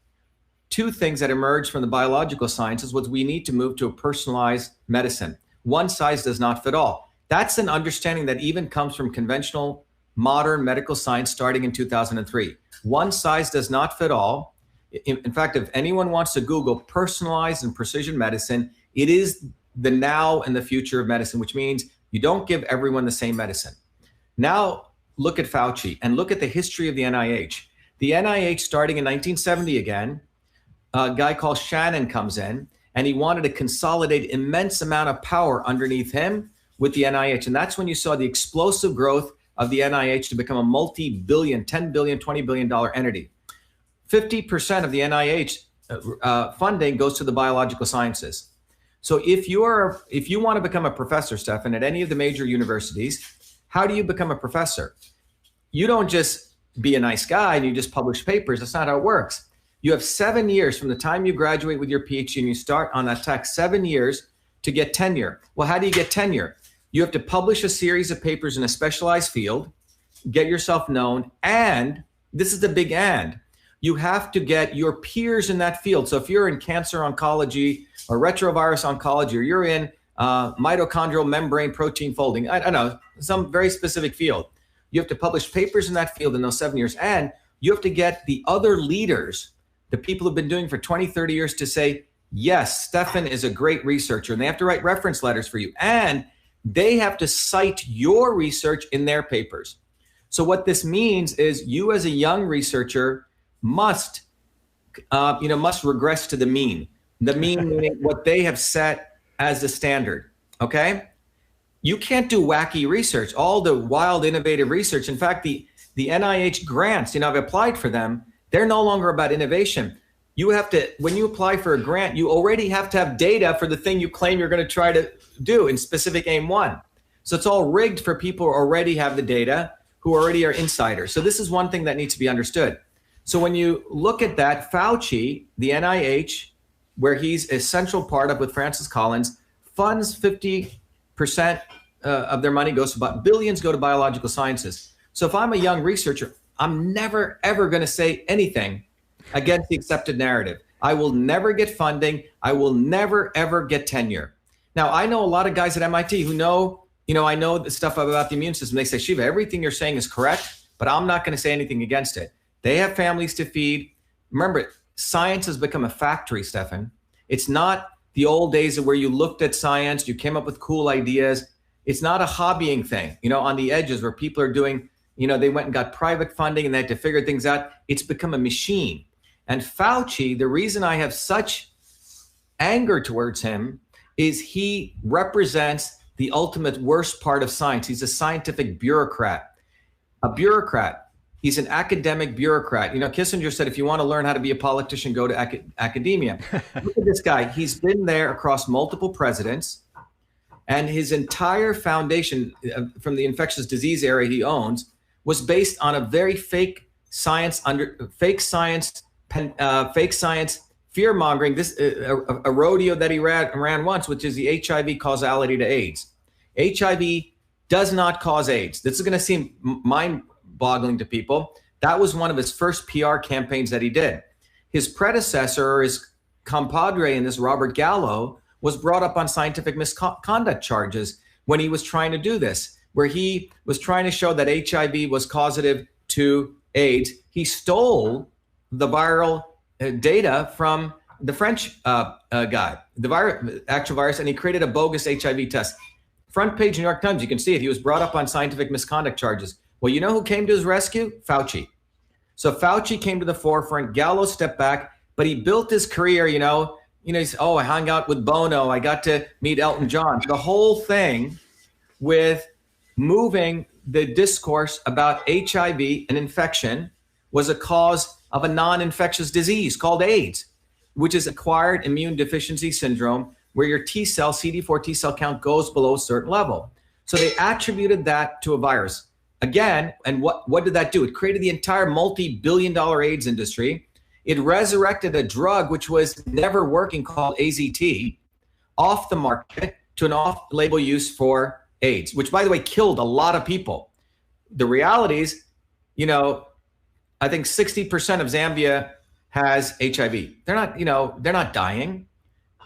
Speaker 2: two things that emerged from the biological sciences was we need to move to a personalized medicine. One size does not fit all. That's an understanding that even comes from conventional modern medical science starting in 2003. One size does not fit all. In fact, if anyone wants to Google personalized and precision medicine, it is the now and the future of medicine, which means you don't give everyone the same medicine. Now, look at Fauci and look at the history of the NIH. The NIH, starting in 1970 again, a guy called Shannon comes in, and he wanted to consolidate immense amount of power underneath him with the NIH. And that's when you saw the explosive growth of the NIH to become a multi-billion, $10 billion, $20 billion entity. 50% of the NIH funding goes to the biological sciences. So if you want to become a professor, Stefan, at any of the major universities, how do you become a professor? You don't just be a nice guy and you just publish papers. That's not how it works. You have 7 years from the time you graduate with your PhD and you start on that track, 7 years to get tenure. Well, how do you get tenure? You have to publish a series of papers in a specialized field, get yourself known, and this is the big and, you have to get your peers in that field. So if you're in cancer oncology or retrovirus oncology, or you're in mitochondrial membrane protein folding, I don't know, some very specific field, you have to publish papers in that field in those 7 years. And you have to get the other leaders, the people who've been doing for 20, 30 years to say, yes, Stefan is a great researcher. And they have to write reference letters for you. And they have to cite your research in their papers. So what this means is you as a young researcher must regress to the mean. The mean meaning what they have set as the standard, okay? You can't do wacky research, all the wild, innovative research. In fact, the NIH grants, I've applied for them. They're no longer about innovation. You have to, when you apply for a grant, you already have to have data for the thing you claim you're going to try to do in specific aim one. So it's all rigged for people who already have the data, who already are insiders. So this is one thing that needs to be understood. So when you look at that, Fauci, the NIH, where he's a central part of with Francis Collins, funds 50% of their money goes to billions go to biological sciences. So if I'm a young researcher, I'm never, ever going to say anything against the accepted narrative. I will never get funding. I will never, ever get tenure. Now, I know a lot of guys at MIT who know, I know the stuff about the immune system. They say, Shiva, everything you're saying is correct, but I'm not going to say anything against it. They have families to feed. Remember, science has become a factory, Stefan. It's not the old days of where you looked at science, you came up with cool ideas. It's not a hobbying thing, on the edges where people are doing, they went and got private funding and they had to figure things out. It's become a machine. And Fauci, the reason I have such anger towards him is he represents the ultimate worst part of science. He's a scientific bureaucrat. A bureaucrat. He's an academic bureaucrat. Kissinger said, if you want to learn how to be a politician, go to academia. Look at this guy. He's been there across multiple presidents. And his entire foundation from the infectious disease area he owns was based on a very fake science, fear mongering. This a rodeo that he ran once, which is the HIV causality to AIDS. HIV does not cause AIDS. This is going to seem mind-boggling to people. That was one of his first PR campaigns that he did. His predecessor, or his compadre in this, Robert Gallo, was brought up on scientific misconduct charges when he was trying to do this, where he was trying to show that HIV was causative to AIDS, he stole the viral data from the French guy, the actual virus, and he created a bogus HIV test. Front page New York Times, you can see it. He was brought up on scientific misconduct charges. Well, you know who came to his rescue? Fauci. So Fauci came to the forefront. Gallo stepped back, but he built his career, he's, I hung out with Bono. I got to meet Elton John. The whole thing with moving the discourse about HIV and infection was a cause of a non-infectious disease called AIDS, which is acquired immune deficiency syndrome, where your T cell, CD4 T cell count goes below a certain level. So they attributed that to a virus. Again, and what did that do? It created the entire multi-billion-dollar AIDS industry. It resurrected a drug which was never working called AZT off the market to an off-label use for AIDS, which, by the way, killed a lot of people. The reality is, I think 60% of Zambia has HIV. They're not dying.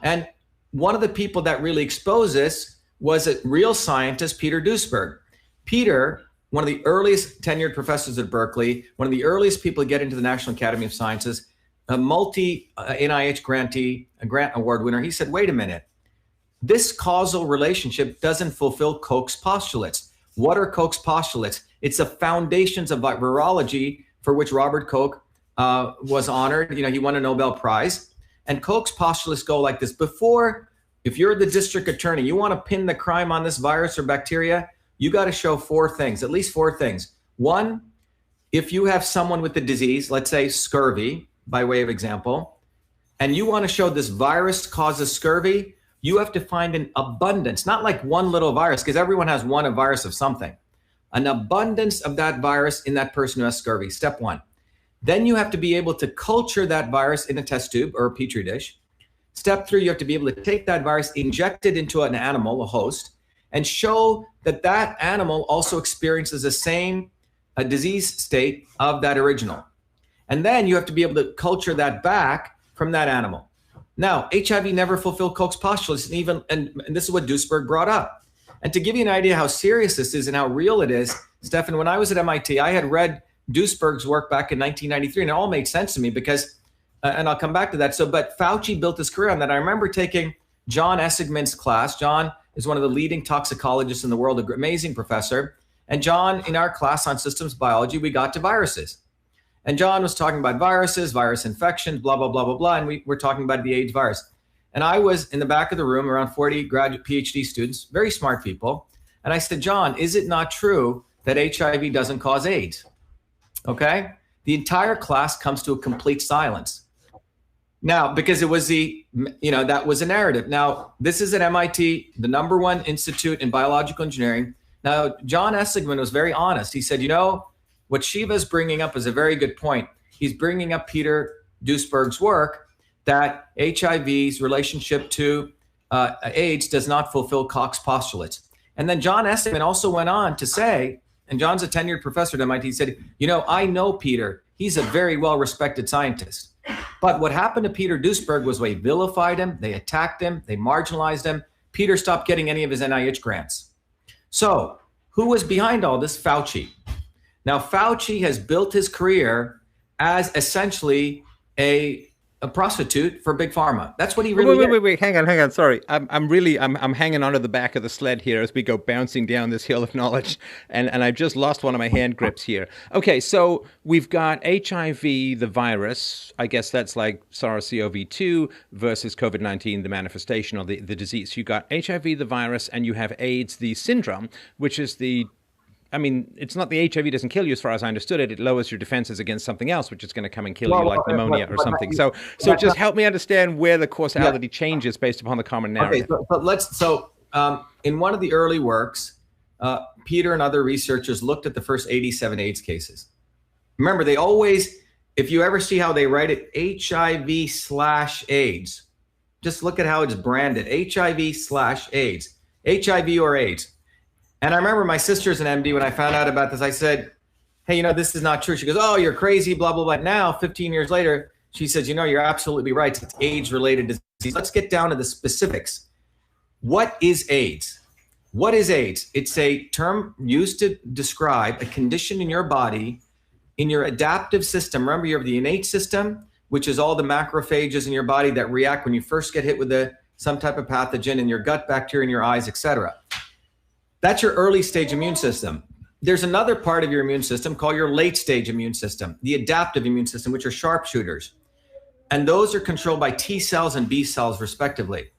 Speaker 2: And one of the people that really exposed this was a real scientist, Peter Duesberg. Peter, one of the earliest tenured professors at Berkeley, one of the earliest people to get into the National Academy of Sciences, a multi-NIH grantee, a grant award winner, he said, wait a minute, this causal relationship doesn't fulfill Koch's postulates. What are Koch's postulates? It's the foundations of virology, for which Robert Koch was honored. He won a Nobel Prize. And Koch's postulates go like this. If you're the district attorney, you want to pin the crime on this virus or bacteria, you got to show at least four things. One, if you have someone with the disease, let's say scurvy, by way of example, and you want to show this virus causes scurvy, you have to find an abundance, not like one little virus, because everyone has a virus of something, an abundance of that virus in that person who has scurvy, step one. Then you have to be able to culture that virus in a test tube or a petri dish. Step three, you have to be able to take that virus, inject it into an animal, a host, and show that that animal also experiences the same disease state of that original. And then you have to be able to culture that back from that animal. Now, HIV never fulfilled Koch's postulates, and this is what Duesberg brought up. And to give you an idea how serious this is and how real it is, Stefan, when I was at MIT, I had read Duesberg's work back in 1993, and it all made sense to me because, and I'll come back to that. But Fauci built his career on that. I remember taking John Essigman's class. John is one of the leading toxicologists in the world, an amazing professor. And John, in our class on systems biology, we got to viruses. And John was talking about viruses, virus infections, blah, blah, blah, blah, blah. And we were talking about the AIDS virus. And I was in the back of the room, around 40 graduate PhD students, very smart people. And I said, John, is it not true that HIV doesn't cause AIDS? Okay. The entire class comes to a complete silence. Now, because it was that was a narrative. Now, this is at MIT, the #1 institute in biological engineering. Now, John Essigman was very honest. He said, what Shiva is bringing up is a very good point. He's bringing up Peter Duesberg's work that HIV's relationship to AIDS does not fulfill Koch's postulates. And then John Essigman also went on to say, and John's a tenured professor at MIT, he said, I know Peter. He's a very well-respected scientist. But what happened to Peter Duesberg was they vilified him, they attacked him, they marginalized him. Peter stopped getting any of his NIH grants. So who was behind all this? Fauci. Now, Fauci has built his career as essentially a prostitute for big pharma. That's what he really is.
Speaker 1: Wait. Hang on. Sorry. I'm hanging onto the back of the sled here as we go bouncing down this hill of knowledge. And I've just lost one of my hand grips here. Okay, so we've got HIV, the virus. I guess that's like SARS-CoV-2 versus COVID-19, the manifestation or the disease. You got HIV, the virus, and you have AIDS, the syndrome, which is it's not the HIV doesn't kill you as far as I understood it. It lowers your defenses against something else, which is going to come and kill you like pneumonia or something. So just help me understand where the causality changes based upon the common narrative.
Speaker 2: Okay, in one of the early works, Peter and other researchers looked at the first 87 AIDS cases. Remember, they always, if you ever see how they write it, HIV/AIDS, just look at how it's branded, HIV/AIDS, HIV or AIDS. And I remember my sister's an MD. When I found out about this, I said, hey, this is not true. She goes, oh, you're crazy, blah, blah, blah. Now, 15 years later, she says, you're absolutely right. It's AIDS-related disease. Let's get down to the specifics. What is AIDS? What is AIDS? It's a term used to describe a condition in your body in your adaptive system, remember you have the innate system, which is all the macrophages in your body that react when you first get hit with some type of pathogen in your gut bacteria in your eyes, etc. That's your early stage immune system. There's another part of your immune system called your late stage immune system, the adaptive immune system, which are sharpshooters. And those are controlled by T cells and B cells, respectively.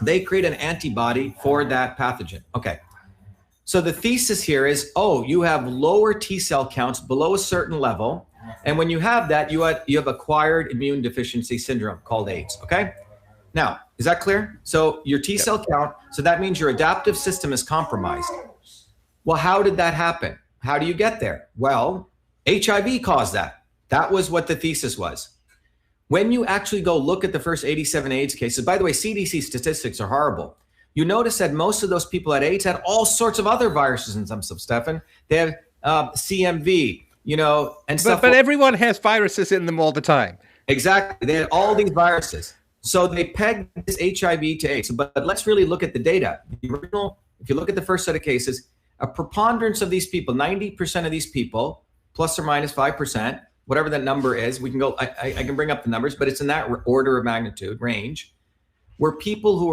Speaker 2: They create an antibody for that pathogen. Okay. So the thesis here is, you have lower T cell counts below a certain level. And when you have that, you have acquired immune deficiency syndrome called AIDS. Okay. Now, is that clear? So your T cell count, so that means your adaptive system is compromised. Well, how did that happen? How do you get there? Well, HIV caused that. That was what the thesis was. When you actually go look at the first 87 AIDS cases, by the way, CDC statistics are horrible. You notice that most of those people had AIDS had all sorts of other viruses in some stuff, Stefan. They have CMV, and stuff.
Speaker 1: But everyone has viruses in them all the time.
Speaker 2: Exactly. They had all these viruses. So they pegged this HIV to AIDS. But let's really look at the data. The original, if you look at the first set of cases, a preponderance of these people, 90% of these people, plus or minus 5%, whatever that number is, we can go, I can bring up the numbers, but it's in that order of magnitude range, were people who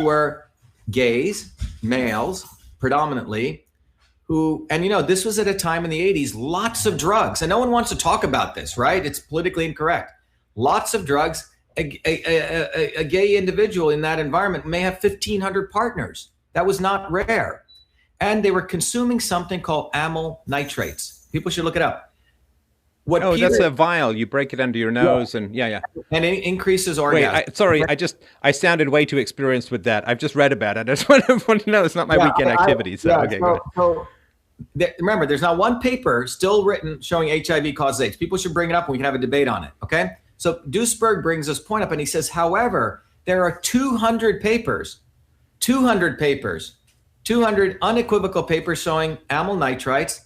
Speaker 2: were gays, males, predominantly, this was at a time in the 80s, lots of drugs, and no one wants to talk about this, right? It's politically incorrect. Lots of drugs. A gay individual in that environment may have 1,500 partners. That was not rare. And they were consuming something called amyl nitrates. People should look it up.
Speaker 1: That's a vial. You break it under your nose, and yeah.
Speaker 2: And it increases orgasm.
Speaker 1: Wait, I sounded way too experienced with that. I've just read about it. I just want to know it's not my weekend activity. Go ahead.
Speaker 2: Remember, there's not one paper still written showing HIV causes AIDS. People should bring it up and we can have a debate on it, okay? So Duisberg brings this point up and he says, however, there are 200 unequivocal papers showing amyl nitrites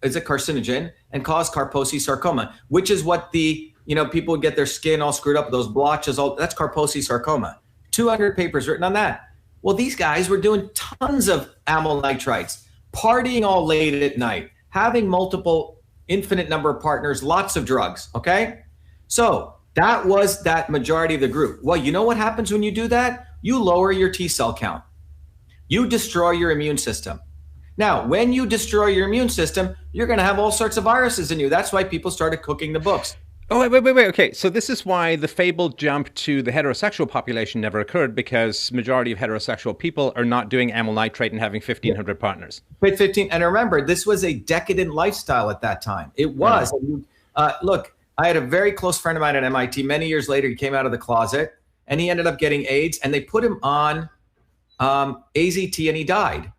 Speaker 2: is a carcinogen and cause Kaposi sarcoma, which is what people get their skin all screwed up, those blotches, that's Kaposi sarcoma. 200 papers written on that. Well, these guys were doing tons of amyl nitrites, partying all late at night, having multiple infinite number of partners, lots of drugs, okay? So that was that majority of the group. Well, you know what happens when you do that? You lower your T cell count. You destroy your immune system. Now, when you destroy your immune system, you're going to have all sorts of viruses in you. That's why people started cooking the books.
Speaker 1: Oh, wait. Okay, so this is why the fabled jump to the heterosexual population never occurred, because majority of heterosexual people are not doing amyl nitrate and having 1,500 partners.
Speaker 2: Wait, 15. And remember, this was a decadent lifestyle at that time. It was. Yeah. Look, I had a very close friend of mine at MIT. Many years later, he came out of the closet and he ended up getting AIDS, and they put him on AZT and he died.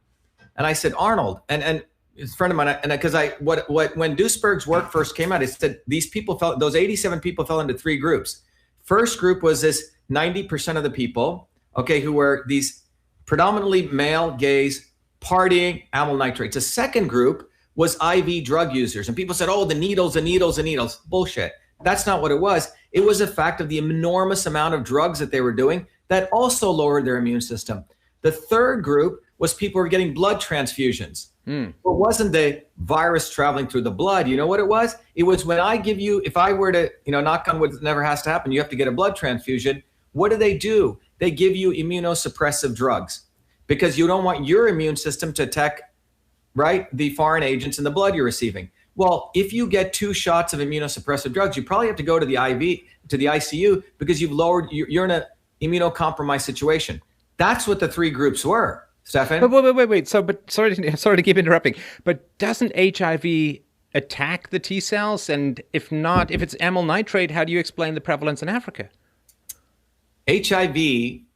Speaker 2: And I said, Arnold, and it's a friend of mine, and because when Duisberg's work first came out, it said those 87 people fell into three groups. First group was this 90% of the people, okay, who were these predominantly male gays partying amyl nitrates. The second group was IV drug users, and people said, the needles. Bullshit. That's not what it was. It was a fact of the enormous amount of drugs that they were doing that also lowered their immune system. The third group was people who were getting blood transfusions. It wasn't the virus traveling through the blood. You know what it was? It was when I give you, if I were to, knock on wood, it never has to happen, you have to get a blood transfusion. What do? They give you immunosuppressive drugs because you don't want your immune system to attack, right, the foreign agents in the blood you're receiving. Well, if you get 2 shots of immunosuppressive drugs, you probably have to go to the IV, to the ICU, because you're in an immunocompromised situation. That's what the three groups were, Stefan.
Speaker 1: But wait. Sorry to keep interrupting. But doesn't HIV attack the T cells? And if it's amyl nitrate, how do you explain the prevalence in Africa?
Speaker 2: HIV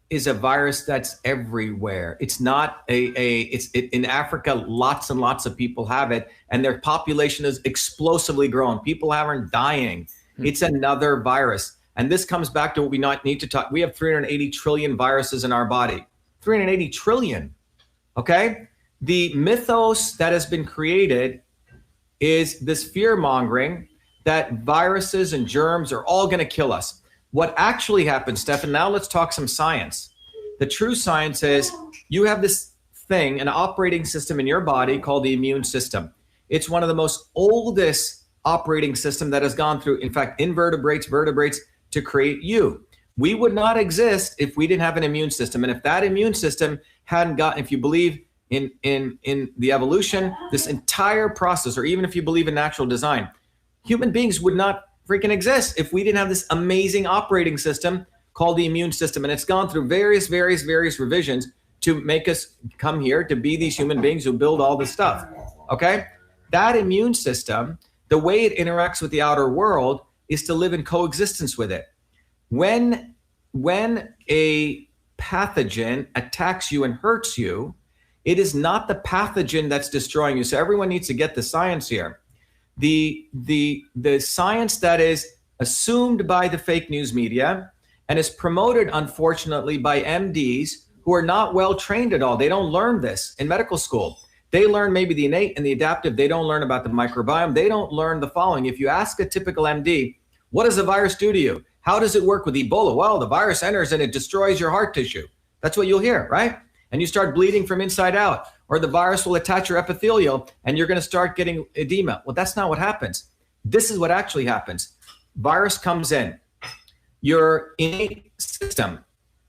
Speaker 2: is a virus that's everywhere. It's not in Africa, lots and lots of people have it, and their population is explosively growing. People aren't dying. It's another virus. And this comes back to what we need to talk. We have 380 trillion viruses in our body. 380 trillion. Okay? The mythos that has been created is this fear-mongering that viruses and germs are all going to kill us. What actually happens, Stefan, now let's talk some science. The true science is you have this thing, an operating system in your body called the immune system. It's one of the most oldest operating system that has gone through, in fact, invertebrates, vertebrates to create you. We would not exist if we didn't have an immune system. And if that immune system hadn't gotten, if you believe in the evolution, this entire process, or even if you believe in natural design, human beings would not freaking exist if we didn't have this amazing operating system called the immune system. And it's gone through various revisions to make us come here to be these human beings who build all this stuff. Okay? That immune system, the way it interacts with the outer world is to live in coexistence with it. When a pathogen attacks you and hurts you, it is not the pathogen that's destroying you. So everyone needs to get the science here. The science that is assumed by the fake news media and is promoted, unfortunately, by MDs who are not well trained at all. They don't learn this in medical school. They learn maybe the innate and the adaptive. They don't learn about the microbiome. They don't learn the following. If you ask a typical MD, what does the virus do to you? How does it work with Ebola? Well, the virus enters and it destroys your heart tissue. That's what you'll hear, right? And you start bleeding from inside out. Or the virus will attach your epithelial and you're going to start getting edema. Well, that's not what happens. This is what actually happens. Virus comes in. Your innate system,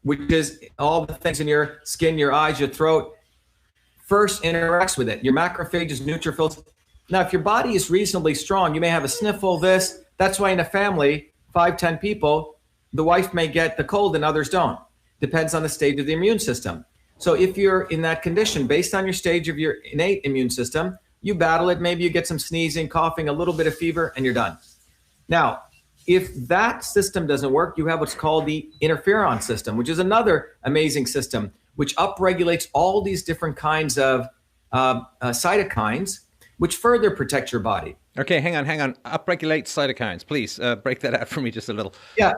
Speaker 2: which is all the things in your skin, your eyes, your throat, first interacts with it. Your macrophages, neutrophils. Now, if your body is reasonably strong, you may have a sniffle, this. That's why in a family, 5, 10 people, the wife may get the cold and others don't. Depends on the stage of the immune system. So if you're in that condition, based on your stage of your innate immune system, you battle it. Maybe you get some sneezing, coughing, a little bit of fever, and you're done. Now, if that system doesn't work, you have what's called the interferon system, which is another amazing system, which upregulates all these different kinds of cytokines, which further protect your body.
Speaker 1: Okay, hang on. Upregulate cytokines. Please break that out for me just a little.
Speaker 2: Yeah,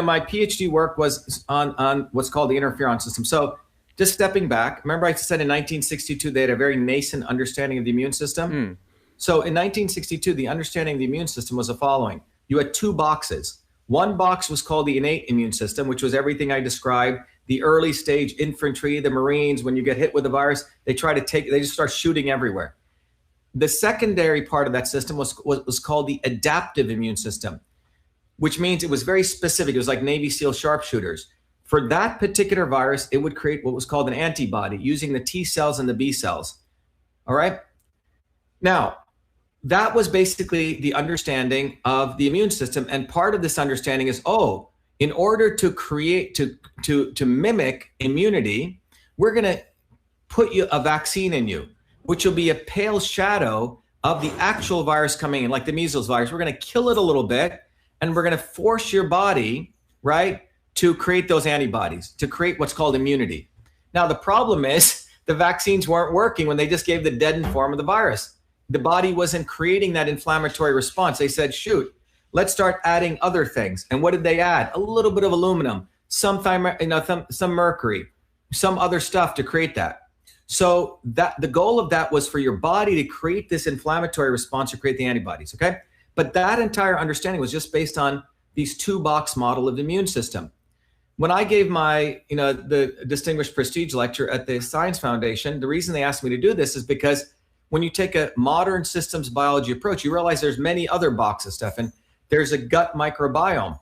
Speaker 2: my PhD work was on what's called the interferon system. So just stepping back, remember I said in 1962, they had a very nascent understanding of the immune system. So in 1962, the understanding of the immune system was the following. You had 2 boxes. One box was called the innate immune system, which was everything I described, the early stage infantry, the Marines, when you get hit with the virus, they just start shooting everywhere. The secondary part of that system was called the adaptive immune system, which means it was very specific. It was like Navy SEAL sharpshooters. For that particular virus, it would create what was called an antibody using the T cells and the B cells. All right? Now, that was basically the understanding of the immune system. And part of this understanding is, in order to create, to mimic immunity, we're going to put a vaccine in you, which will be a pale shadow of the actual virus coming in, like the measles virus. We're going to kill it a little bit, and we're going to force your body, right, to create those antibodies, to create what's called immunity. Now, the problem is the vaccines weren't working when they just gave the deadened form of the virus. The body wasn't creating that inflammatory response. They said, shoot, let's start adding other things. And what did they add? A little bit of aluminum, some mercury, some other stuff to create that. So that the goal of that was for your body to create this inflammatory response to create the antibodies, okay? But that entire understanding was just based on these 2-box model of the immune system. When I gave my, the distinguished prestige lecture at the Science Foundation, the reason they asked me to do this is because when you take a modern systems biology approach, you realize there's many other boxes, Stefan. There's a gut microbiome,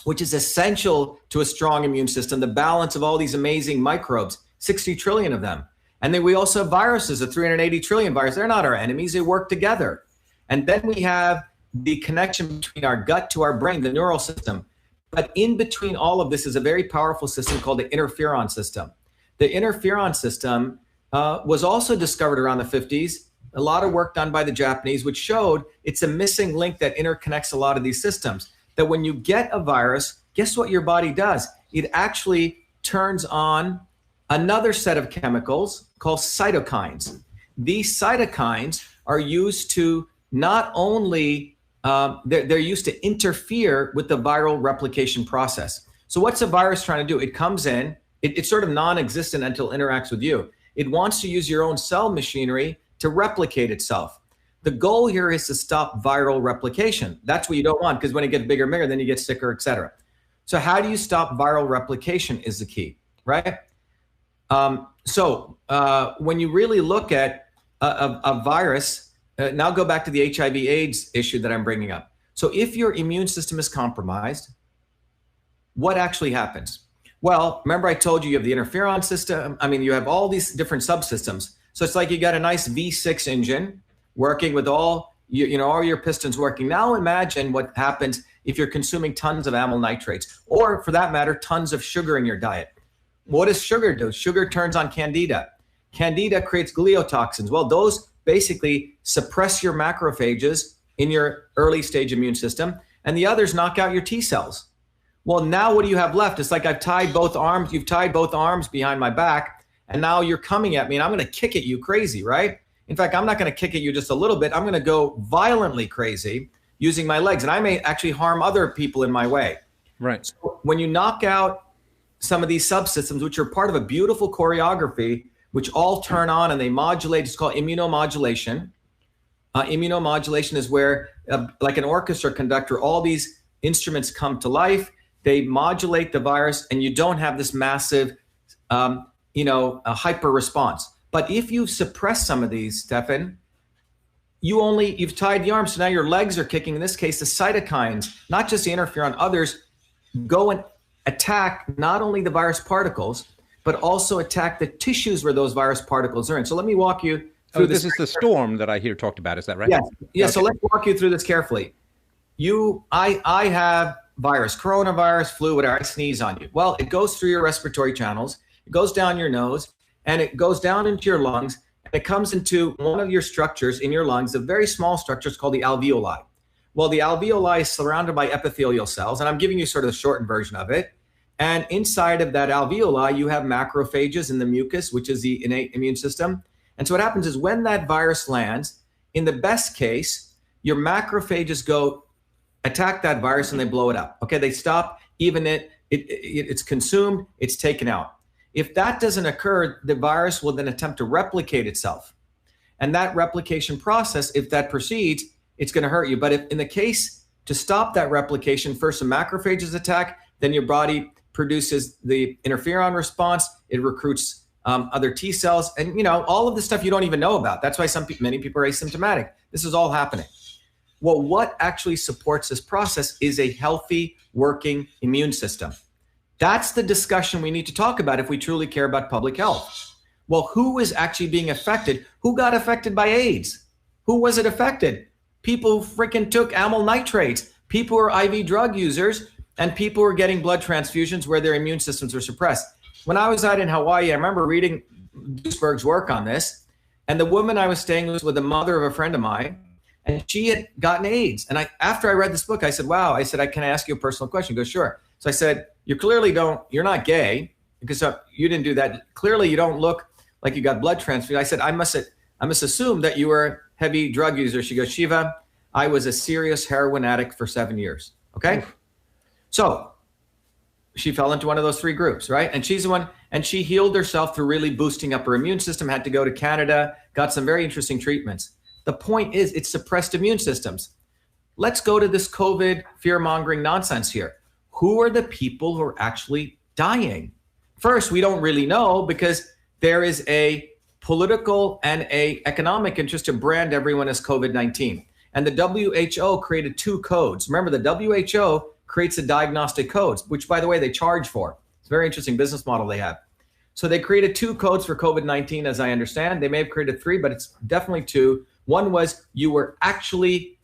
Speaker 2: which is essential to a strong immune system, the balance of all these amazing microbes, 60 trillion of them. And then we also have viruses, a 380 trillion virus. They're not our enemies, they work together. And then we have the connection between our gut to our brain, the neural system. But in between all of this is a very powerful system called the interferon system. The interferon system was also discovered around the 50s. A lot of work done by the Japanese, which showed it's a missing link that interconnects a lot of these systems. That when you get a virus, guess what your body does? It actually turns on another set of chemicals called cytokines. These cytokines are used to not only, they're used to interfere with the viral replication process. So what's a virus trying to do? It comes in, it's sort of non-existent until it interacts with you. It wants to use your own cell machinery to replicate itself. The goal here is to stop viral replication. That's what you don't want, because when it gets bigger and bigger, then you get sicker, et cetera. So how do you stop viral replication is the key, right? When you really look at a virus. Now go back to the HIV/AIDS issue that I'm bringing up. So if your immune system is compromised, what actually happens? Well, remember I told you have the interferon system. I mean, you have all these different subsystems. So it's like you got a nice V6 engine working with all your pistons working. Now imagine what happens if you're consuming tons of amyl nitrates, or for that matter, tons of sugar in your diet. What does sugar do? Sugar turns on candida. Candida creates gliotoxins. Well, those basically suppress your macrophages in your early stage immune system, and the others knock out your T cells. Well, now what do you have left? It's like I've tied both arms. You've tied both arms behind my back, and now you're coming at me, and I'm going to kick at you crazy, right? In fact, I'm not going to kick at you just a little bit. I'm going to go violently crazy using my legs, and I may actually harm other people in my way.
Speaker 1: Right.
Speaker 2: So when you knock out some of these subsystems, which are part of a beautiful choreography, which all turn on and they modulate, it's called immunomodulation. Immunomodulation is where, like an orchestra conductor, all these instruments come to life. They modulate the virus, and you don't have this massive, a hyper response. But if you suppress some of these, Stefan, you've tied the arms, so now your legs are kicking. In this case, the cytokines, not just the interferon, others go and attack not only the virus particles, but also attack the tissues where those virus particles are in. So let me walk you through this.
Speaker 1: This is the storm that I hear talked about. Is that right?
Speaker 2: Yes. Yeah.
Speaker 1: Okay.
Speaker 2: So let's walk you through this carefully. I have virus, coronavirus, flu, whatever. I sneeze on you. Well, it goes through your respiratory channels. It goes down your nose, and it goes down into your lungs. And it comes into one of your structures in your lungs, a very small structure. It's called the alveoli. Well, the alveoli is surrounded by epithelial cells, and I'm giving you sort of the shortened version of it. And inside of that alveoli, you have macrophages in the mucus, which is the innate immune system. And so what happens is when that virus lands, in the best case, your macrophages go attack that virus and they blow it up. Okay, they stop, even it's consumed, it's taken out. If that doesn't occur, the virus will then attempt to replicate itself. And that replication process, if that proceeds, it's going to hurt you. But if in the case to stop that replication, first the macrophages attack, then your body produces the interferon response. It recruits other T cells, and all of the stuff you don't even know about. That's why many people are asymptomatic. This is all happening. Well, what actually supports this process is a healthy, working immune system. That's the discussion we need to talk about if we truly care about public health. Well, who is actually being affected? Who got affected by AIDS? Who was it affected? People who freaking took amyl nitrates, people who are IV drug users, and people who are getting blood transfusions where their immune systems are suppressed. When I was out in Hawaii, I remember reading Duisberg's work on this, and the woman I was staying with was the mother of a friend of mine, and she had gotten AIDS. And after I read this book, I said, wow, can I ask you a personal question? He goes, sure. So I said, you're not gay, because you didn't do that. Clearly you don't look like you got blood transfusion. I said, I must assume that you were a heavy drug user. She goes, Shiva, I was a serious heroin addict for 7 years. Okay. Oof. So she fell into one of those three groups, right? And she's the one, and she healed herself through really boosting up her immune system, had to go to Canada, got some very interesting treatments. The point is, it's suppressed immune systems. Let's go to this COVID fear-mongering nonsense here. Who are the people who are actually dying? First, we don't really know, because there is a political and a economic interest to brand everyone as COVID-19. And the WHO created two codes. Remember, the WHO creates the diagnostic codes, which, by the way, they charge for. It's a very interesting business model they have. So they created two codes for COVID-19, as I understand. They may have created three, but it's definitely two. One was you were actually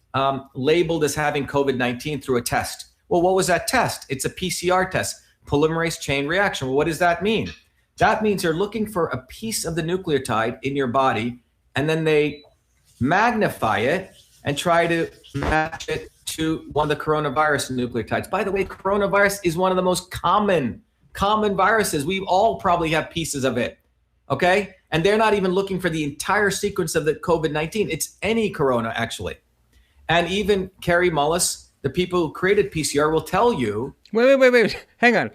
Speaker 2: labeled as having COVID-19 through a test. Well, what was that test? It's a PCR test, polymerase chain reaction. Well, what does that mean? That means they're looking for a piece of the nucleotide in your body, and then they magnify it and try to match it to one of the coronavirus nucleotides. By the way, coronavirus is one of the most common viruses. We all probably have pieces of it, okay? And they're not even looking for the entire sequence of the COVID-19. It's any corona, actually. And even Carrie Mullis, the people who created PCR, will tell you...
Speaker 1: Wait. Hang on.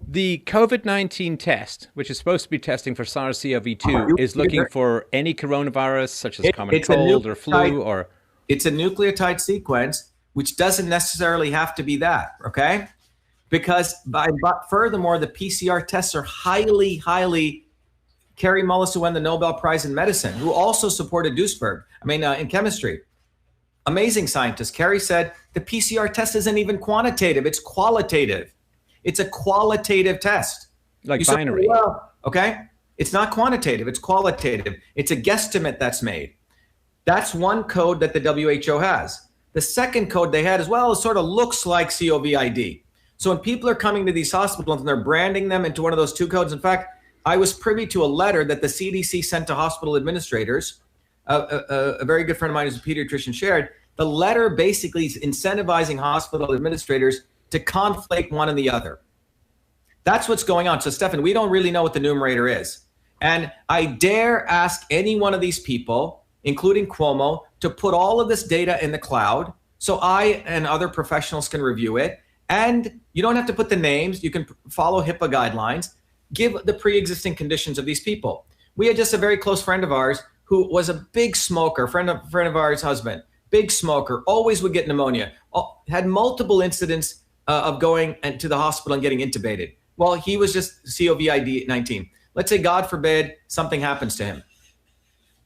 Speaker 1: The COVID-19 test, which is supposed to be testing for SARS-CoV-2, is looking for any coronavirus, such as common cold or flu, or...
Speaker 2: It's a nucleotide sequence, which doesn't necessarily have to be that, okay? Because but furthermore, the PCR tests are highly Carrie Mullis, who won the Nobel Prize in Medicine, who also supported Duisburg, in chemistry. Amazing scientist. Carrie said the PCR test isn't even quantitative, it's qualitative. It's a qualitative test.
Speaker 1: Like binary.
Speaker 2: Well, okay? It's not quantitative, it's qualitative. It's a guesstimate that's made. That's one code that the WHO has. The second code they had as well, it sort of looks like COVID. So when people are coming to these hospitals and they're branding them into one of those two codes, in fact, I was privy to a letter that the CDC sent to hospital administrators. A very good friend of mine who's a pediatrician shared. The letter basically is incentivizing hospital administrators to conflate one and the other. That's what's going on. So, Stefan, we don't really know what the numerator is. And I dare ask any one of these people, including Cuomo, to put all of this data in the cloud so I and other professionals can review it. And you don't have to put the names. You can follow HIPAA guidelines. Give the pre-existing conditions of these people. We had just a very close friend of ours who was a big smoker, friend of ours' husband, big smoker, always would get pneumonia, had multiple incidents of going to the hospital and getting intubated. Well, he was just COVID-19. Let's say, God forbid, something happens to him.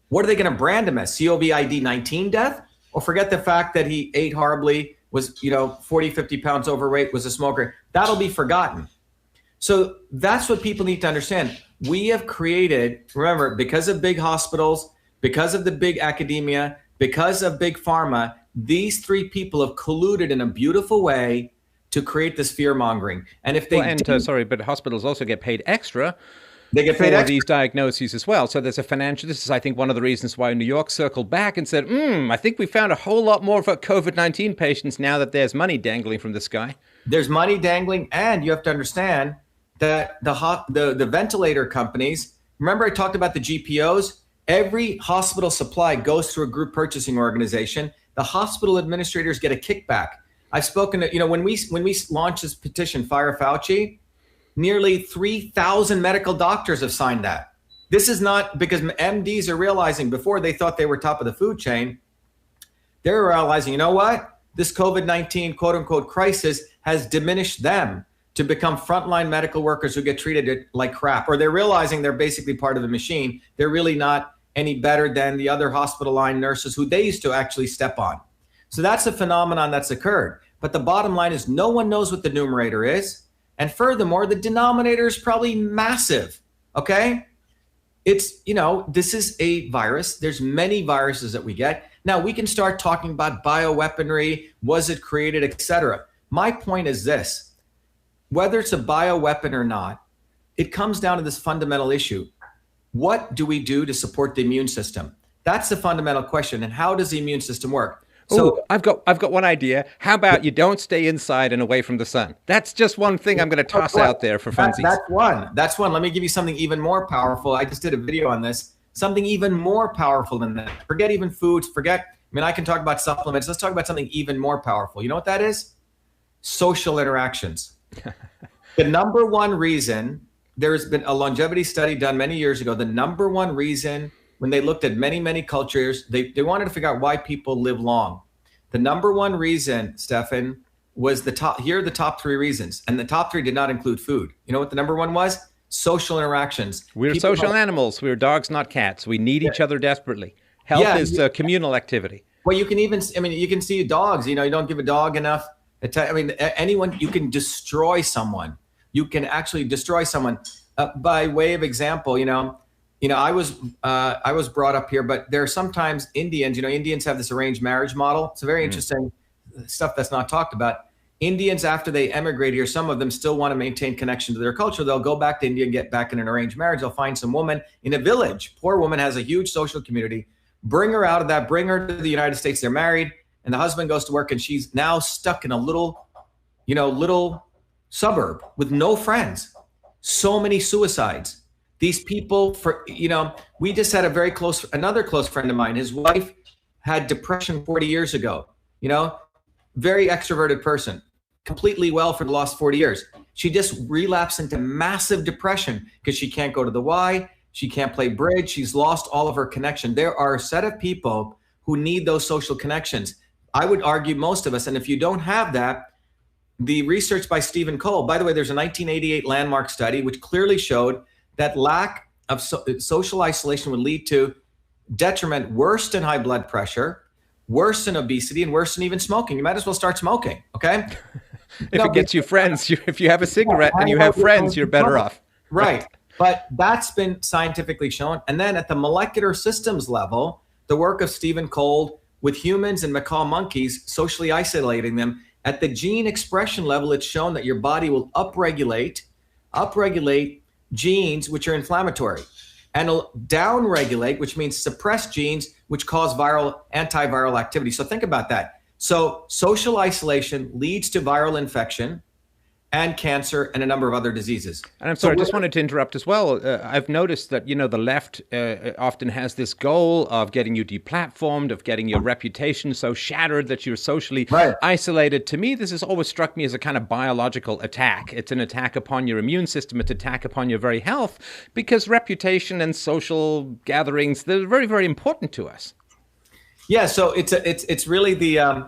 Speaker 2: What are they going to brand him as? COVID-19 death? Or forget the fact that he ate horribly, was 40, 50 pounds overweight, was a smoker. That'll be forgotten. So that's what people need to understand. We have created, remember, because of big hospitals, because of the big academia, because of big pharma, these three people have colluded in a beautiful way to create this fear mongering. And if they
Speaker 1: but hospitals also get paid extra.
Speaker 2: They get paid
Speaker 1: for
Speaker 2: extra.
Speaker 1: These diagnoses as well. So there's a financial, this is, I think, one of the reasons why New York circled back and said, I think we found a whole lot more for COVID-19 patients now that there's money dangling from the sky.
Speaker 2: There's money dangling, and you have to understand that the ventilator companies, remember I talked about the GPOs? Every hospital supply goes through a group purchasing organization. The hospital administrators get a kickback. I've spoken to, when we launched this petition, Fire Fauci, nearly 3,000 medical doctors have signed that. This is not because MDs are realizing, before they thought they were top of the food chain, they're realizing, you know what? This COVID-19 quote unquote crisis has diminished them to become frontline medical workers who get treated like crap, or they're realizing they're basically part of the machine. They're really not any better than the other hospital line nurses who they used to actually step on. So that's a phenomenon that's occurred. But the bottom line is no one knows what the numerator is. And furthermore, the denominator is probably massive, okay? It's, this is a virus. There's many viruses that we get. Now, we can start talking about bioweaponry, was it created, etc. My point is this. Whether it's a bioweapon or not, it comes down to this fundamental issue. What do we do to support the immune system? That's the fundamental question. And how does the immune system work?
Speaker 1: So I've got one idea. How about you don't stay inside and away from the sun? That's just one thing I'm going to toss out there for funsies.
Speaker 2: That's one. Let me give you something even more powerful. I just did a video on this. Something even more powerful than that. Forget even foods. I can talk about supplements. Let's talk about something even more powerful. You know what that is? Social interactions. The number one reason, there's been a longevity study done many years ago. The number one reason, when they looked at many, many cultures, they wanted to figure out why people live long. The number one reason, Stefan, was here are the top three reasons. And the top three did not include food. You know what the number one was? Social interactions.
Speaker 1: We're social animals. We're dogs, not cats. We need each other desperately. Health is communal activity.
Speaker 2: Well, you can even, you can see dogs, you don't give a dog enough. Anyone, you can destroy someone. You can actually destroy someone. By way of example, I was brought up here, but there are sometimes Indians, Indians have this arranged marriage model. It's a very interesting stuff that's not talked about. Indians, after they emigrate here, some of them still want to maintain connection to their culture. They'll go back to India and get back in an arranged marriage. They'll find some woman in a village. Poor woman has a huge social community. Bring her out of that, bring her to the United States. They're married and the husband goes to work and she's now stuck in a little suburb with no friends. So many suicides. These people, we just had another close friend of mine. His wife had depression 40 years ago, very extroverted person, completely well for the last 40 years. She just relapsed into massive depression because she can't go to the Y, she can't play bridge, she's lost all of her connection. There are a set of people who need those social connections. I would argue most of us, and if you don't have that, the research by Stephen Cole, by the way, there's a 1988 landmark study which clearly showed that lack of social isolation would lead to detriment worse than high blood pressure, worse than obesity, and worse than even smoking. You might as well start smoking, okay?
Speaker 1: If it gets you friends, if you have a cigarette and you have friends, you're better off.
Speaker 2: Right. But that's been scientifically shown. And then at the molecular systems level, the work of Stephen Cold with humans and macaque monkeys, socially isolating them, at the gene expression level, it's shown that your body will upregulate genes which are inflammatory, and downregulate, which means suppress genes which cause antiviral activity. So think about that. So social isolation leads to viral infection and cancer and a number of other diseases.
Speaker 1: And I'm sorry, I just wanted to interrupt as well. I've noticed that, the left often has this goal of getting you deplatformed, of getting your reputation so shattered that you're socially isolated. To me, this has always struck me as a kind of biological attack. It's an attack upon your immune system. It's an attack upon your very health, because reputation and social gatherings, they're very, very important to us.
Speaker 2: Yeah, so it's really the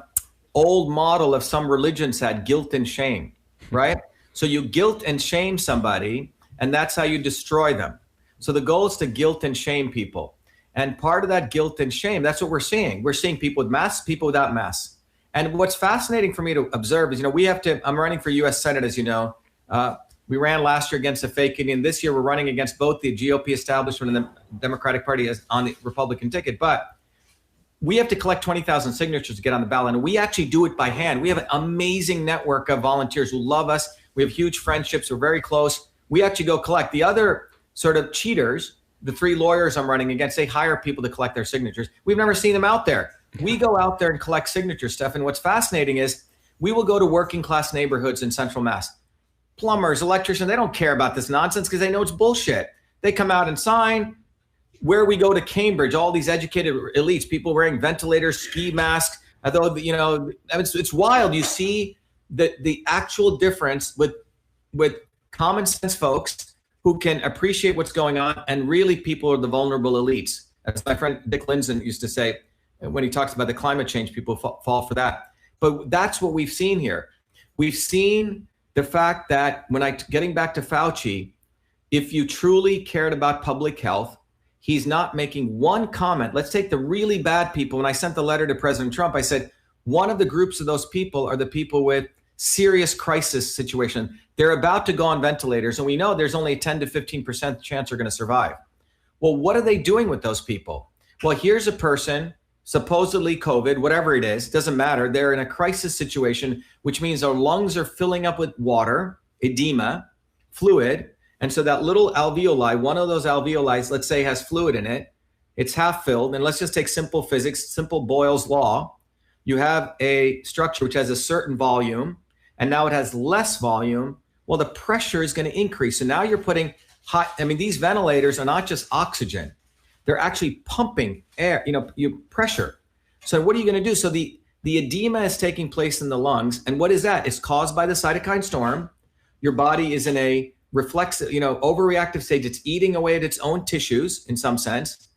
Speaker 2: old model of some religions had, guilt and shame. Right? So you guilt and shame somebody, and that's how you destroy them. So the goal is to guilt and shame people. And part of that guilt and shame, that's what we're seeing. We're seeing people with masks, people without masks. And what's fascinating for me to observe is, I'm running for US Senate, as you know. We ran last year against a fake Indian. This year we're running against both the GOP establishment and the Democratic Party on the Republican ticket. But we have to collect 20,000 signatures to get on the ballot. And we actually do it by hand. We have an amazing network of volunteers who love us. We have huge friendships. We're very close. We actually go collect. The other sort of cheaters, the 3 lawyers I'm running against, they hire people to collect their signatures. We've never seen them out there. We go out there and collect signatures, Steph. And what's fascinating is we will go to working class neighborhoods in Central Mass. Plumbers, electricians, they don't care about this nonsense because they know it's bullshit. They come out and sign. Where we go to Cambridge, all these educated elites, people wearing ventilators, ski masks, although, it's wild. You see the actual difference with common sense folks who can appreciate what's going on, and really people are the vulnerable elites. As my friend Dick Lindzen used to say when he talks about the climate change, people fall for that. But that's what we've seen here. We've seen the fact that getting back to Fauci, if you truly cared about public health, he's not making one comment. Let's take the really bad people. When I sent the letter to President Trump, I said, one of the groups of those people are the people with serious crisis situation. They're about to go on ventilators, and we know there's only a 10 to 15% chance they're going to survive. Well, what are they doing with those people? Well, here's a person, supposedly COVID, whatever it is, doesn't matter. They're in a crisis situation, which means their lungs are filling up with water, edema, fluid. And so that little alveoli, one of those alveoli, let's say, has fluid in it. It's half filled. And let's just take simple physics, simple Boyle's law. You have a structure which has a certain volume, and now it has less volume. Well, the pressure is going to increase. So now you're putting these ventilators are not just oxygen. They're actually pumping air, pressure. So what are you going to do? So the edema is taking place in the lungs. And what is that? It's caused by the cytokine storm. Your body is in a reflexive, overreactive stage. It's eating away at its own tissues in some sense.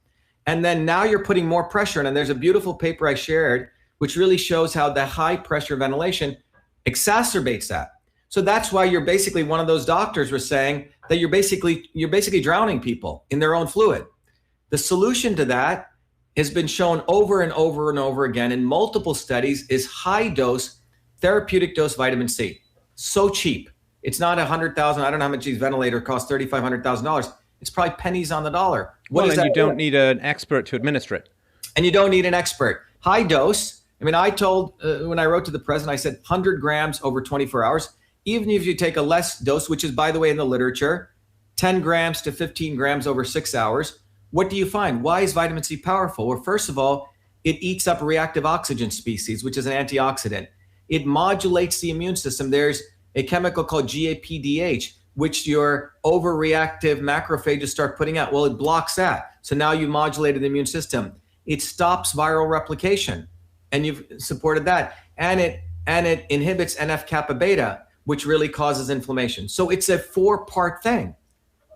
Speaker 2: And then now you're putting more pressure in. And there's a beautiful paper I shared, which really shows how the high pressure ventilation exacerbates that. So that's why you're basically, one of those doctors was saying that you're basically drowning people in their own fluid. The solution to that has been shown over and over and over again in multiple studies is high dose, therapeutic dose vitamin C. So cheap. It's not $100,000. I don't know how much these ventilators cost, $3,500. It's probably pennies on the dollar.
Speaker 1: And you don't need an expert to administer it.
Speaker 2: And you don't need an expert. High dose. I told, when I wrote to the president, I said 100 grams over 24 hours. Even if you take a less dose, which is, by the way, in the literature, 10 grams to 15 grams over 6 hours, what do you find? Why is vitamin C powerful? Well, first of all, it eats up reactive oxygen species, which is an antioxidant. It modulates the immune system. There's a chemical called GAPDH, which your overreactive macrophages start putting out. Well, it blocks that. So now you've modulated the immune system. It stops viral replication, and you've supported that. And it inhibits NF-kappa beta, which really causes inflammation. So it's a 4-part thing.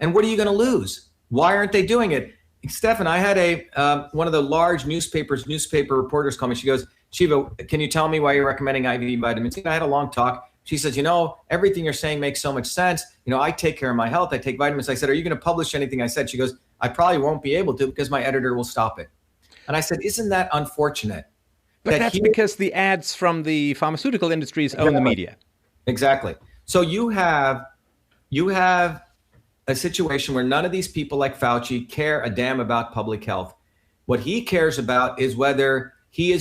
Speaker 2: And what are you going to lose? Why aren't they doing it? Stefan, I had one of the large newspaper reporters call me. She goes, Shiva, can you tell me why you're recommending IV vitamin C? And I had a long talk. She says, everything you're saying makes so much sense. I take care of my health. I take vitamins. I said, are you going to publish anything I said? She goes, I probably won't be able to because my editor will stop it. And I said, isn't that unfortunate?
Speaker 1: But that's because the ads from the pharmaceutical industries own the media.
Speaker 2: Exactly. So you have a situation where none of these people like Fauci care a damn about public health. What he cares about is whether he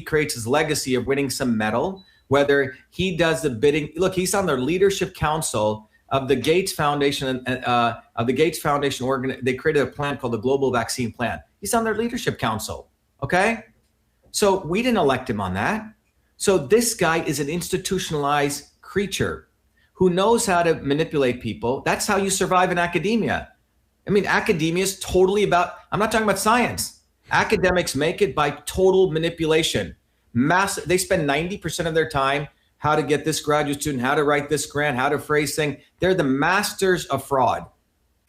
Speaker 2: creates his legacy of winning some medal, whether he does the bidding. Look, he's on the leadership council of the Gates Foundation, They created a plan called the Global Vaccine Plan. He's on their leadership council. Okay. So we didn't elect him on that. So this guy is an institutionalized creature who knows how to manipulate people. That's how you survive in academia. I mean, academia is totally about, I'm not talking about science. Academics make it by total manipulation. They spend 90% of their time how to get this graduate student, how to write this grant, how to phrase things. They're the masters of fraud.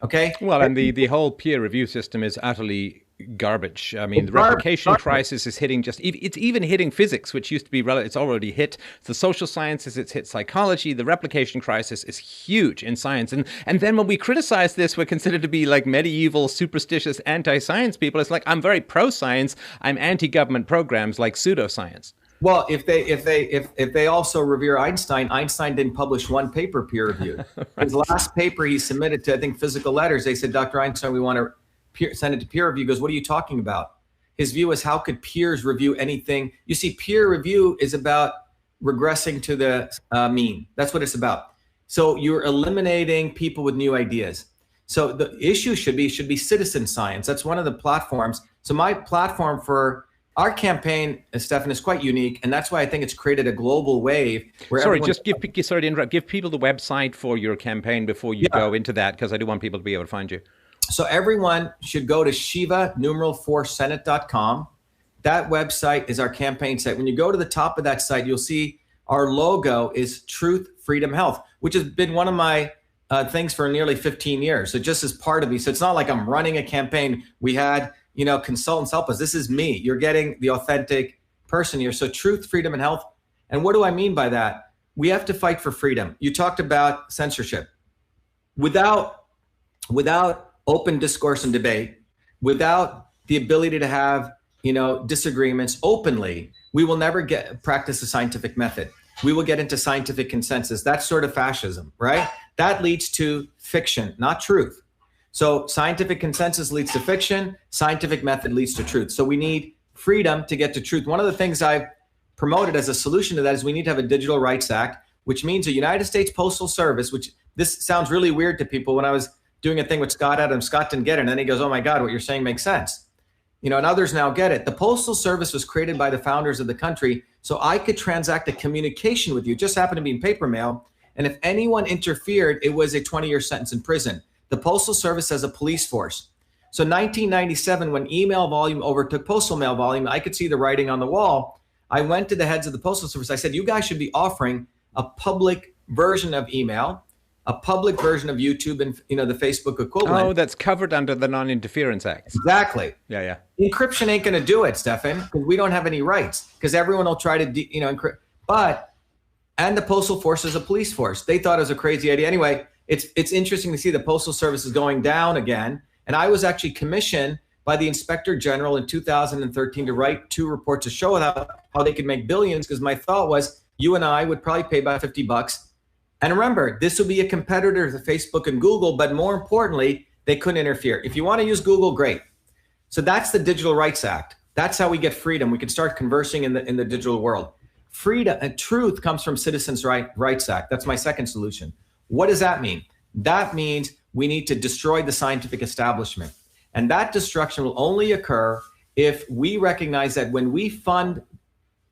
Speaker 2: Okay.
Speaker 1: Well, and the whole peer review system is utterly garbage. I mean, the replication crisis is hitting it's even hitting physics, which used to be it's already hit the social sciences, it's hit psychology. The replication crisis is huge in science. And then when we criticize this, we're considered to be like medieval, superstitious, anti-science people. It's like, I'm very pro-science. I'm anti-government programs like pseudoscience.
Speaker 2: Well, if they also revere Einstein didn't publish one paper peer reviewed. Right. His last paper he submitted to, I think, Physical Letters, they said, Dr. Einstein, we want to send it to peer review. He goes, what are you talking about? His view is, how could peers review anything? You see, peer review is about regressing to the mean. That's what it's about. So you're eliminating people with new ideas. So the issue should be citizen science. That's one of the platforms. So my platform for our campaign, Stefan, is quite unique, and that's why I think it's created a global wave.
Speaker 1: Sorry to interrupt. Give people the website for your campaign before you go into that, because I do want people to be able to find you.
Speaker 2: So everyone should go to Shiva4Senate.com. That website is our campaign site. When you go to the top of that site, you'll see our logo is Truth, Freedom, Health, which has been one of my things for nearly 15 years. So just as part of me. So it's not like I'm running a campaign. We had, consultants help us. This is me. You're getting the authentic person here. So Truth, Freedom, and Health. And what do I mean by that? We have to fight for freedom. You talked about censorship. Without open discourse and debate, without the ability to have, disagreements openly, we will never practice the scientific method. We will get into scientific consensus. That's sort of fascism, right? That leads to fiction, not truth. So scientific consensus leads to fiction. Scientific method leads to truth. So we need freedom to get to truth. One of the things I've promoted as a solution to that is we need to have a Digital Rights Act, which means a United States Postal Service, which this sounds really weird to people. When I was doing a thing with Scott Adams, Scott didn't get it. And then he goes, oh my God, what you're saying makes sense. And others now get it. The Postal Service was created by the founders of the country. So I could transact a communication with you. It just happened to be in paper mail. And if anyone interfered, it was a 20-year sentence in prison. The Postal Service has a police force. So 1997, when email volume overtook postal mail volume, I could see the writing on the wall. I went to the heads of the Postal Service. I said, you guys should be offering a public version of email, a public version of YouTube, and the Facebook equivalent.
Speaker 1: Oh, that's covered under the Non-Interference Act.
Speaker 2: Exactly.
Speaker 1: Yeah.
Speaker 2: Encryption ain't going to do it, Stefan, because we don't have any rights. Because everyone will try to, encrypt. And the Postal Force is a police force. They thought it was a crazy idea. Anyway, it's interesting to see the Postal Service is going down again. And I was actually commissioned by the Inspector General in 2013 to write 2 reports to show how they could make billions. Because my thought was, you and I would probably pay about $50. And remember, this would be a competitor to Facebook and Google, but more importantly, they couldn't interfere. If you want to use Google, great. So that's the Digital Rights Act. That's how we get freedom. We can start conversing in the digital world. Freedom and truth comes from Citizens Rights Act. That's my second solution. What does that mean? That means we need to destroy the scientific establishment. And that destruction will only occur if we recognize that when we fund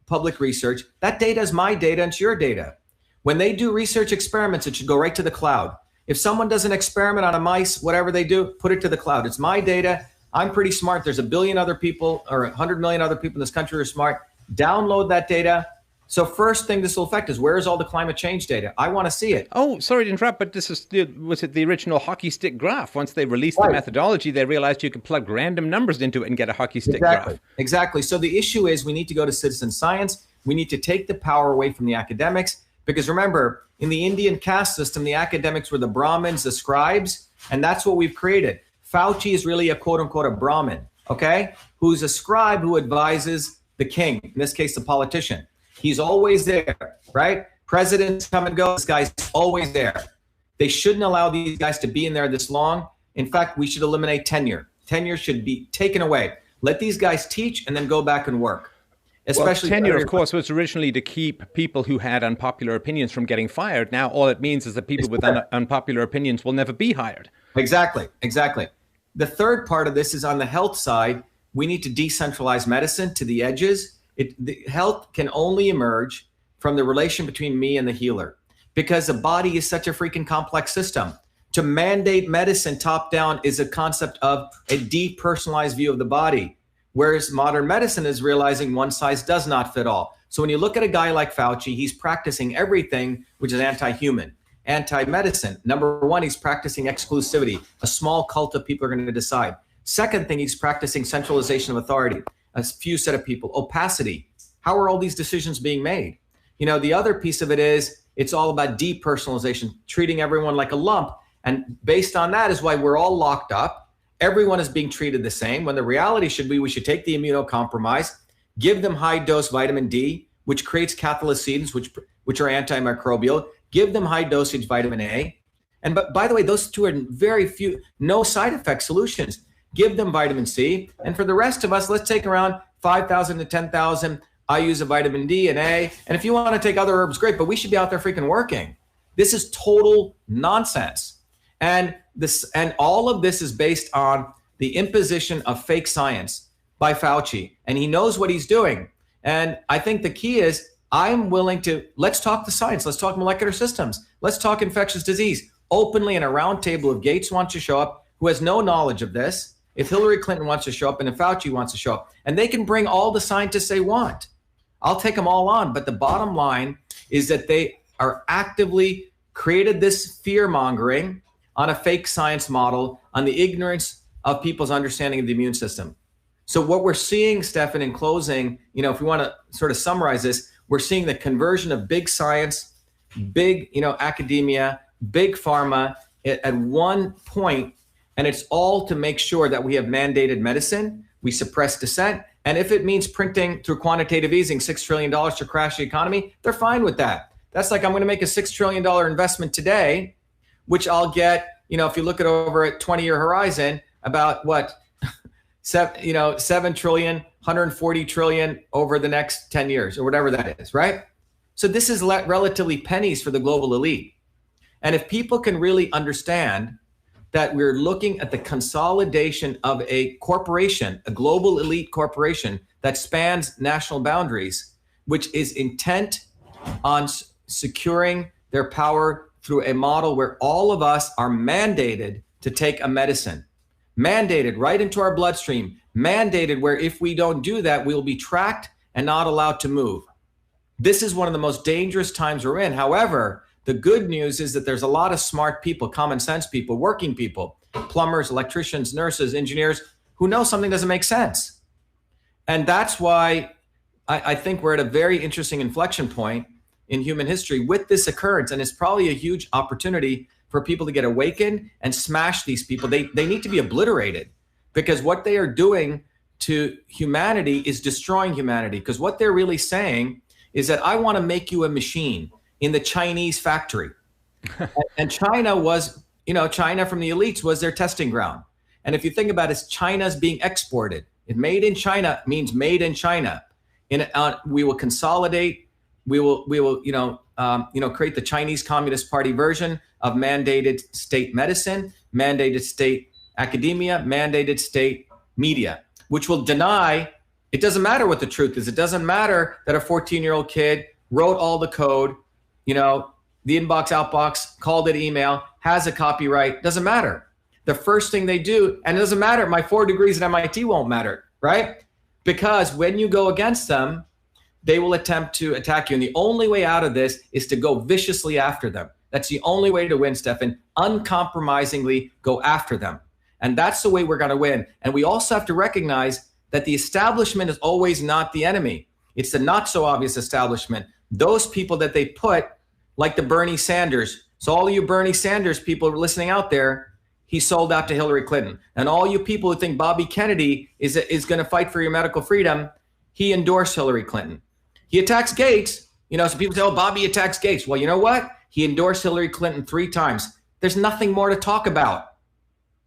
Speaker 2: public research, that data is my data and it's your data. When they do research experiments, it should go right to the cloud. If someone does an experiment on a mice, whatever they do, put it to the cloud. It's my data. I'm pretty smart. There's 1 billion other people or 100 million other people in this country who are smart. Download that data. So first thing this will affect is, where is all the climate change data? I want to see it.
Speaker 1: Oh, sorry to interrupt, but was it the original hockey stick graph? Once they released the methodology, they realized you could plug random numbers into it and get a hockey stick graph.
Speaker 2: Exactly. So the issue is, we need to go to citizen science. We need to take the power away from the academics. Because remember, in the Indian caste system, the academics were the Brahmins, the scribes, and that's what we've created. Fauci is really a quote unquote a Brahmin, okay? Who's a scribe who advises the king, in this case, the politician. He's always there, right? Presidents come and go, this guy's always there. They shouldn't allow these guys to be in there this long. In fact, we should eliminate tenure. Tenure should be taken away. Let these guys teach and then go back and work. Especially
Speaker 1: tenure, of course, was originally to keep people who had unpopular opinions from getting fired. Now, all it means is that people with unpopular opinions will never be hired.
Speaker 2: Exactly. The third part of this is on the health side. We need to decentralize medicine to the edges. The health can only emerge from the relation between me and the healer, because the body is such a freaking complex system. To mandate medicine top down is a concept of a depersonalized view of the body. Whereas modern medicine is realizing one size does not fit all. So when you look at a guy like Fauci, he's practicing everything which is anti-human, anti-medicine. Number one, he's practicing exclusivity. A small cult of people are going to decide. Second thing, he's practicing centralization of authority. A few set of people. Opacity. How are all these decisions being made? You know, the other piece of it is it's all about depersonalization, treating everyone like a lump. And based on that is why we're all locked up. Everyone is being treated the same, when the reality should be we should take the immunocompromised, give them high dose vitamin D, which creates cathelicidins, which are antimicrobial, give them high dosage vitamin A. And but by the way, those two are very few, no side effect solutions. Give them vitamin C. And for the rest of us, let's take around 5,000 to 10,000 IUs of vitamin D and A. And if you want to take other herbs, great, but we should be out there freaking working. This is total nonsense. And all of this is based on the imposition of fake science by Fauci. And he knows what he's doing. And I think the key is I'm willing to, let's talk the science. Let's talk molecular systems. Let's talk infectious disease openly in a round table. If Gates wants to show up, who has no knowledge of this, if Hillary Clinton wants to show up, and if Fauci wants to show up, and they can bring all the scientists they want. I'll take them all on. But the bottom line is that they are actively created this fear mongering on a fake science model, on the ignorance of people's understanding of the immune system. So what we're seeing, Stefan, in closing, you know, if we want to sort of summarize this, we're seeing the conversion of big science, big, academia, big pharma at one point, and it's all to make sure that we have mandated medicine, we suppress dissent, and if it means printing through quantitative easing $6 trillion to crash the economy, they're fine with that. That's like, I'm going to make a $6 trillion investment today, which I'll get, if you look at over a 20-year horizon, about what, 7 trillion, 140 trillion over the next 10 years or whatever that is, right? So this is relatively pennies for the global elite. And if people can really understand that we're looking at the consolidation of a corporation, a global elite corporation that spans national boundaries, which is intent on securing their power through a model where all of us are mandated to take a medicine, mandated right into our bloodstream, mandated where if we don't do that, we'll be tracked and not allowed to move. This is one of the most dangerous times we're in. However, the good news is that there's a lot of smart people, common sense people, working people, plumbers, electricians, nurses, engineers, who know something doesn't make sense. And that's why I think we're at a very interesting inflection point in human history with this occurrence. And it's probably a huge opportunity for people to get awakened and smash these people. They need to be obliterated, because what they are doing to humanity is destroying humanity. Because what they're really saying is that I want to make you a machine in the Chinese factory. And China was, China from the elites was their testing ground. And if you think about it, China's being exported. Made in China means made in China. We will consolidate. We will, create the Chinese Communist Party version of mandated state medicine, mandated state academia, mandated state media, which will deny. It doesn't matter what the truth is. It doesn't matter that a 14-year-old kid wrote all the code, the inbox, outbox, called it email, has a copyright. Doesn't matter. The first thing they do, and it doesn't matter, my 4 degrees at MIT won't matter, right? Because when you go against them, they will attempt to attack you. And the only way out of this is to go viciously after them. That's the only way to win, Stefan. Uncompromisingly go after them. And that's the way we're going to win. And we also have to recognize that the establishment is always not the enemy. It's the not so obvious establishment. Those people that they put like the Bernie Sanders. So all you Bernie Sanders people listening out there, he sold out to Hillary Clinton. And all you people who think Bobby Kennedy is going to fight for your medical freedom, he endorsed Hillary Clinton. He attacks Gates. So people say, oh, Bobby attacks Gates. Well, you know what? He endorsed Hillary Clinton 3 times. There's nothing more to talk about,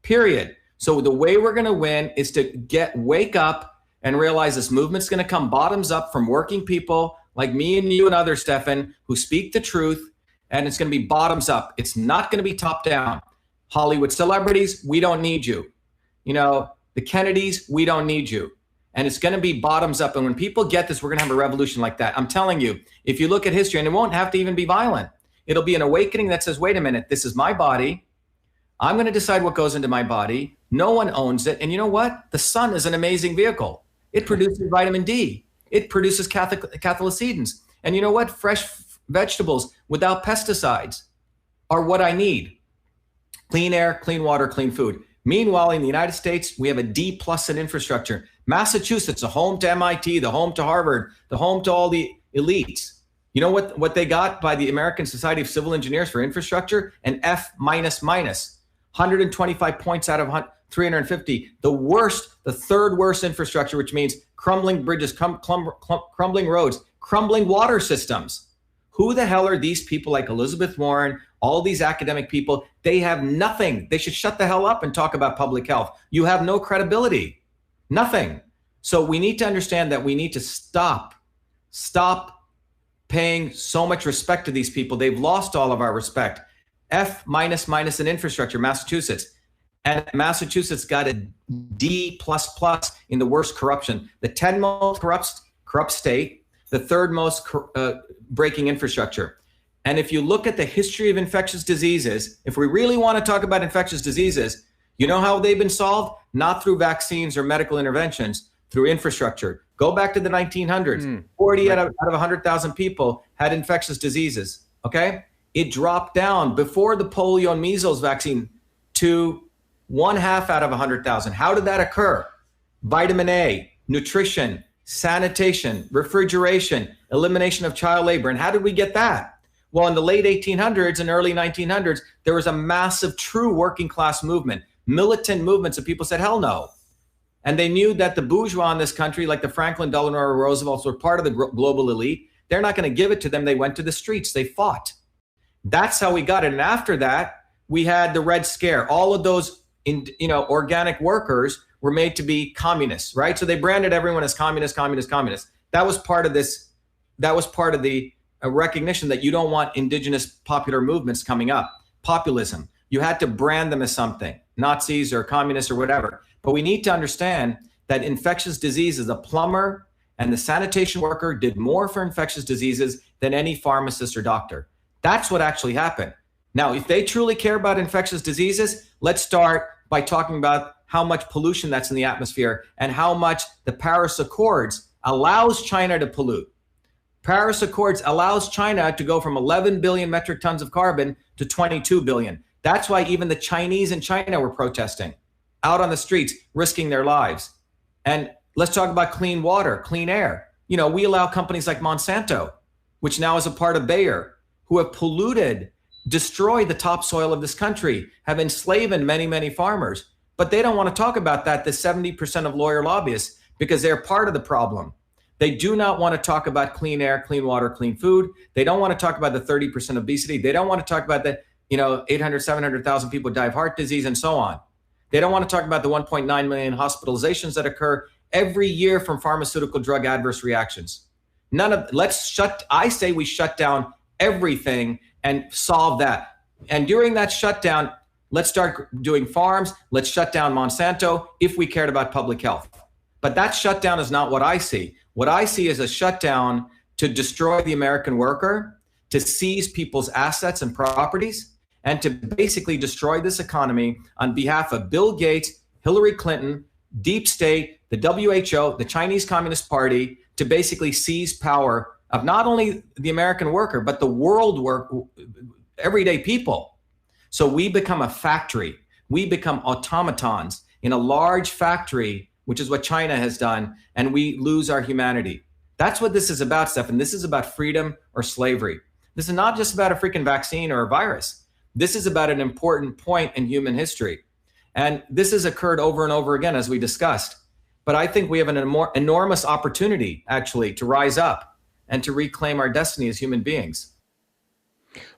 Speaker 2: period. So the way we're going to win is to wake up and realize this movement's going to come bottoms up from working people like me and you and others, Stefan, who speak the truth, and it's going to be bottoms up. It's not going to be top down. Hollywood celebrities, we don't need you. The Kennedys, we don't need you. And it's going to be bottoms up. And when people get this, we're going to have a revolution like that. I'm telling you, if you look at history, and it won't have to even be violent, it'll be an awakening that says, wait a minute, this is my body. I'm going to decide what goes into my body. No one owns it. And you know what? The sun is an amazing vehicle. It produces vitamin D. It produces catholicedins. And you know what? Fresh vegetables without pesticides are what I need. Clean air, clean water, clean food. Meanwhile, in the United States, we have a D+ in infrastructure. Massachusetts, the home to MIT, the home to Harvard, the home to all the elites. You know what they got by the American Society of Civil Engineers for infrastructure? An F-. 125 points out of 350. The worst, the third worst infrastructure, which means crumbling bridges, crumbling roads, crumbling water systems. Who the hell are these people like Elizabeth Warren, all these academic people? They have nothing. They should shut the hell up and talk about public health. You have no credibility, nothing. So we need to understand that we need to stop paying so much respect to these people. They've lost all of our respect. F-. in infrastructure, Massachusetts. And Massachusetts got a D++ in the worst corruption. The 10th most corrupt state, the 3rd most breaking infrastructure. And if you look at the history of infectious diseases, if we really want to talk about infectious diseases, you know how they've been solved? Not through vaccines or medical interventions, through infrastructure. Go back to the 1900s. 40 out of 100,000 people had infectious diseases, okay? It dropped down before the polio and measles vaccine to 1/2 out of 100,000. How did that occur? Vitamin A, nutrition, sanitation, refrigeration, elimination of child labor. And how did we get that? Well, in the late 1800s and early 1900s, there was a massive true working class movement, militant movements, and people said, hell no. And they knew that the bourgeois in this country, like the Franklin Delano Roosevelts, were part of the global elite. They're not going to give it to them. They went to the streets. They fought. That's how we got it. And after that, we had the Red Scare. All of those organic workers were made to be communists, right? So they branded everyone as communist. That was part of this. That was part of the recognition that you don't want indigenous popular movements coming up. Populism. You had to brand them as something, Nazis or communists or whatever. But we need to understand that infectious diseases, the plumber and the sanitation worker did more for infectious diseases than any pharmacist or doctor. That's what actually happened. Now, if they truly care about infectious diseases, let's start by talking about how much pollution that's in the atmosphere and how much the Paris Accords allows China to pollute. Paris Accords allows China to go from 11 billion metric tons of carbon to 22 billion. That's why even the Chinese in China were protesting out on the streets, risking their lives. And let's talk about clean water, clean air. We allow companies like Monsanto, which now is a part of Bayer, who have polluted, destroyed the topsoil of this country, have enslaved many, many farmers. But they don't want to talk about that, the 70% of lawyer lobbyists, because they're part of the problem. They do not want to talk about clean air, clean water, clean food. They don't want to talk about the 30% obesity. They don't want to talk about the 800, 700,000 people die of heart disease and so on. They don't want to talk about the 1.9 million hospitalizations that occur every year from pharmaceutical drug adverse reactions. I say we shut down everything and solve that. And during that shutdown, let's start doing farms. Let's shut down Monsanto if we cared about public health. But that shutdown is not what I see. What I see is a shutdown to destroy the American worker, to seize people's assets and properties, and to basically destroy this economy on behalf of Bill Gates, Hillary Clinton, deep state, the WHO, the Chinese Communist Party, to basically seize power of not only the American worker, but the world everyday people. So we become a factory. We become automatons in a large factory, which is what China has done, and we lose our humanity. That's what this is about, Stefan. This is about freedom or slavery. This is not just about a freaking vaccine or a virus. This is about an important point in human history. And this has occurred over and over again, as we discussed. But I think we have an enormous opportunity, actually, to rise up and to reclaim our destiny as human beings.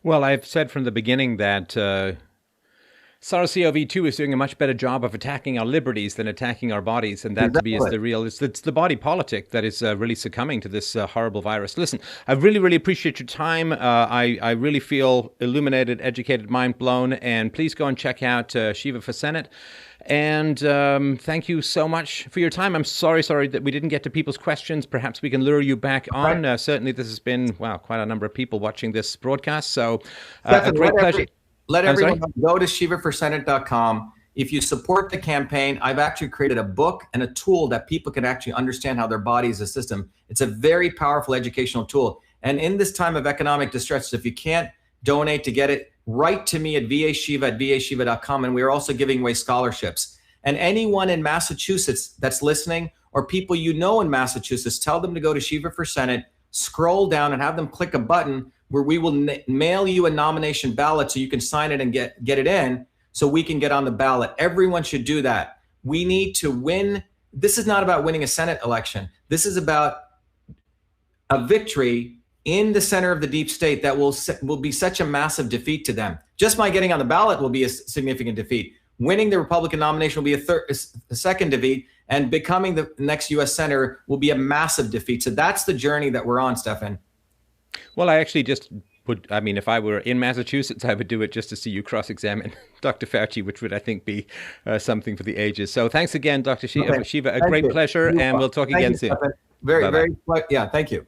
Speaker 1: Well, I've said from the beginning that SARS-CoV-2 is doing a much better job of attacking our liberties than attacking our bodies, and that to me is the real. It's the body politic that is really succumbing to this horrible virus. Listen, I really, really appreciate your time. I really feel illuminated, educated, mind blown, and please go and check out Shiva for Senate. And thank you so much for your time. I'm sorry that we didn't get to people's questions. Perhaps we can lure you back on. Certainly, this has been, wow, quite a number of people watching this broadcast. So
Speaker 2: Stefan,
Speaker 1: a great pleasure.
Speaker 2: Let everyone go to shivaforsenate.com. If you support the campaign, I've actually created a book and a tool that people can actually understand how their body is a system. It's a very powerful educational tool. And in this time of economic distress, if you can't donate to get it, write to me at vashiva@vashiva.com. And we are also giving away scholarships. And anyone in Massachusetts that's listening, or people you know in Massachusetts, tell them to go to Shiva for Senate, scroll down and have them click a button where we will mail you a nomination ballot so you can sign it and get it in so we can get on the ballot. Everyone should do that. We need to win. This is not about winning a Senate election. This is about a victory in the center of the deep state that will be such a massive defeat to them. Just by getting on the ballot will be a significant defeat. Winning the Republican nomination will be a second defeat, and becoming the next U.S. Senator will be a massive defeat. So that's the journey that we're on, Stefan.
Speaker 1: Well, I actually just would, I mean, if I were in Massachusetts, I would do it just to see you cross-examine Dr. Fauci, which would, I think, be something for the ages. So thanks again, Dr. Shiva. A great pleasure, and we'll talk again soon.
Speaker 2: Very, yeah, thank you.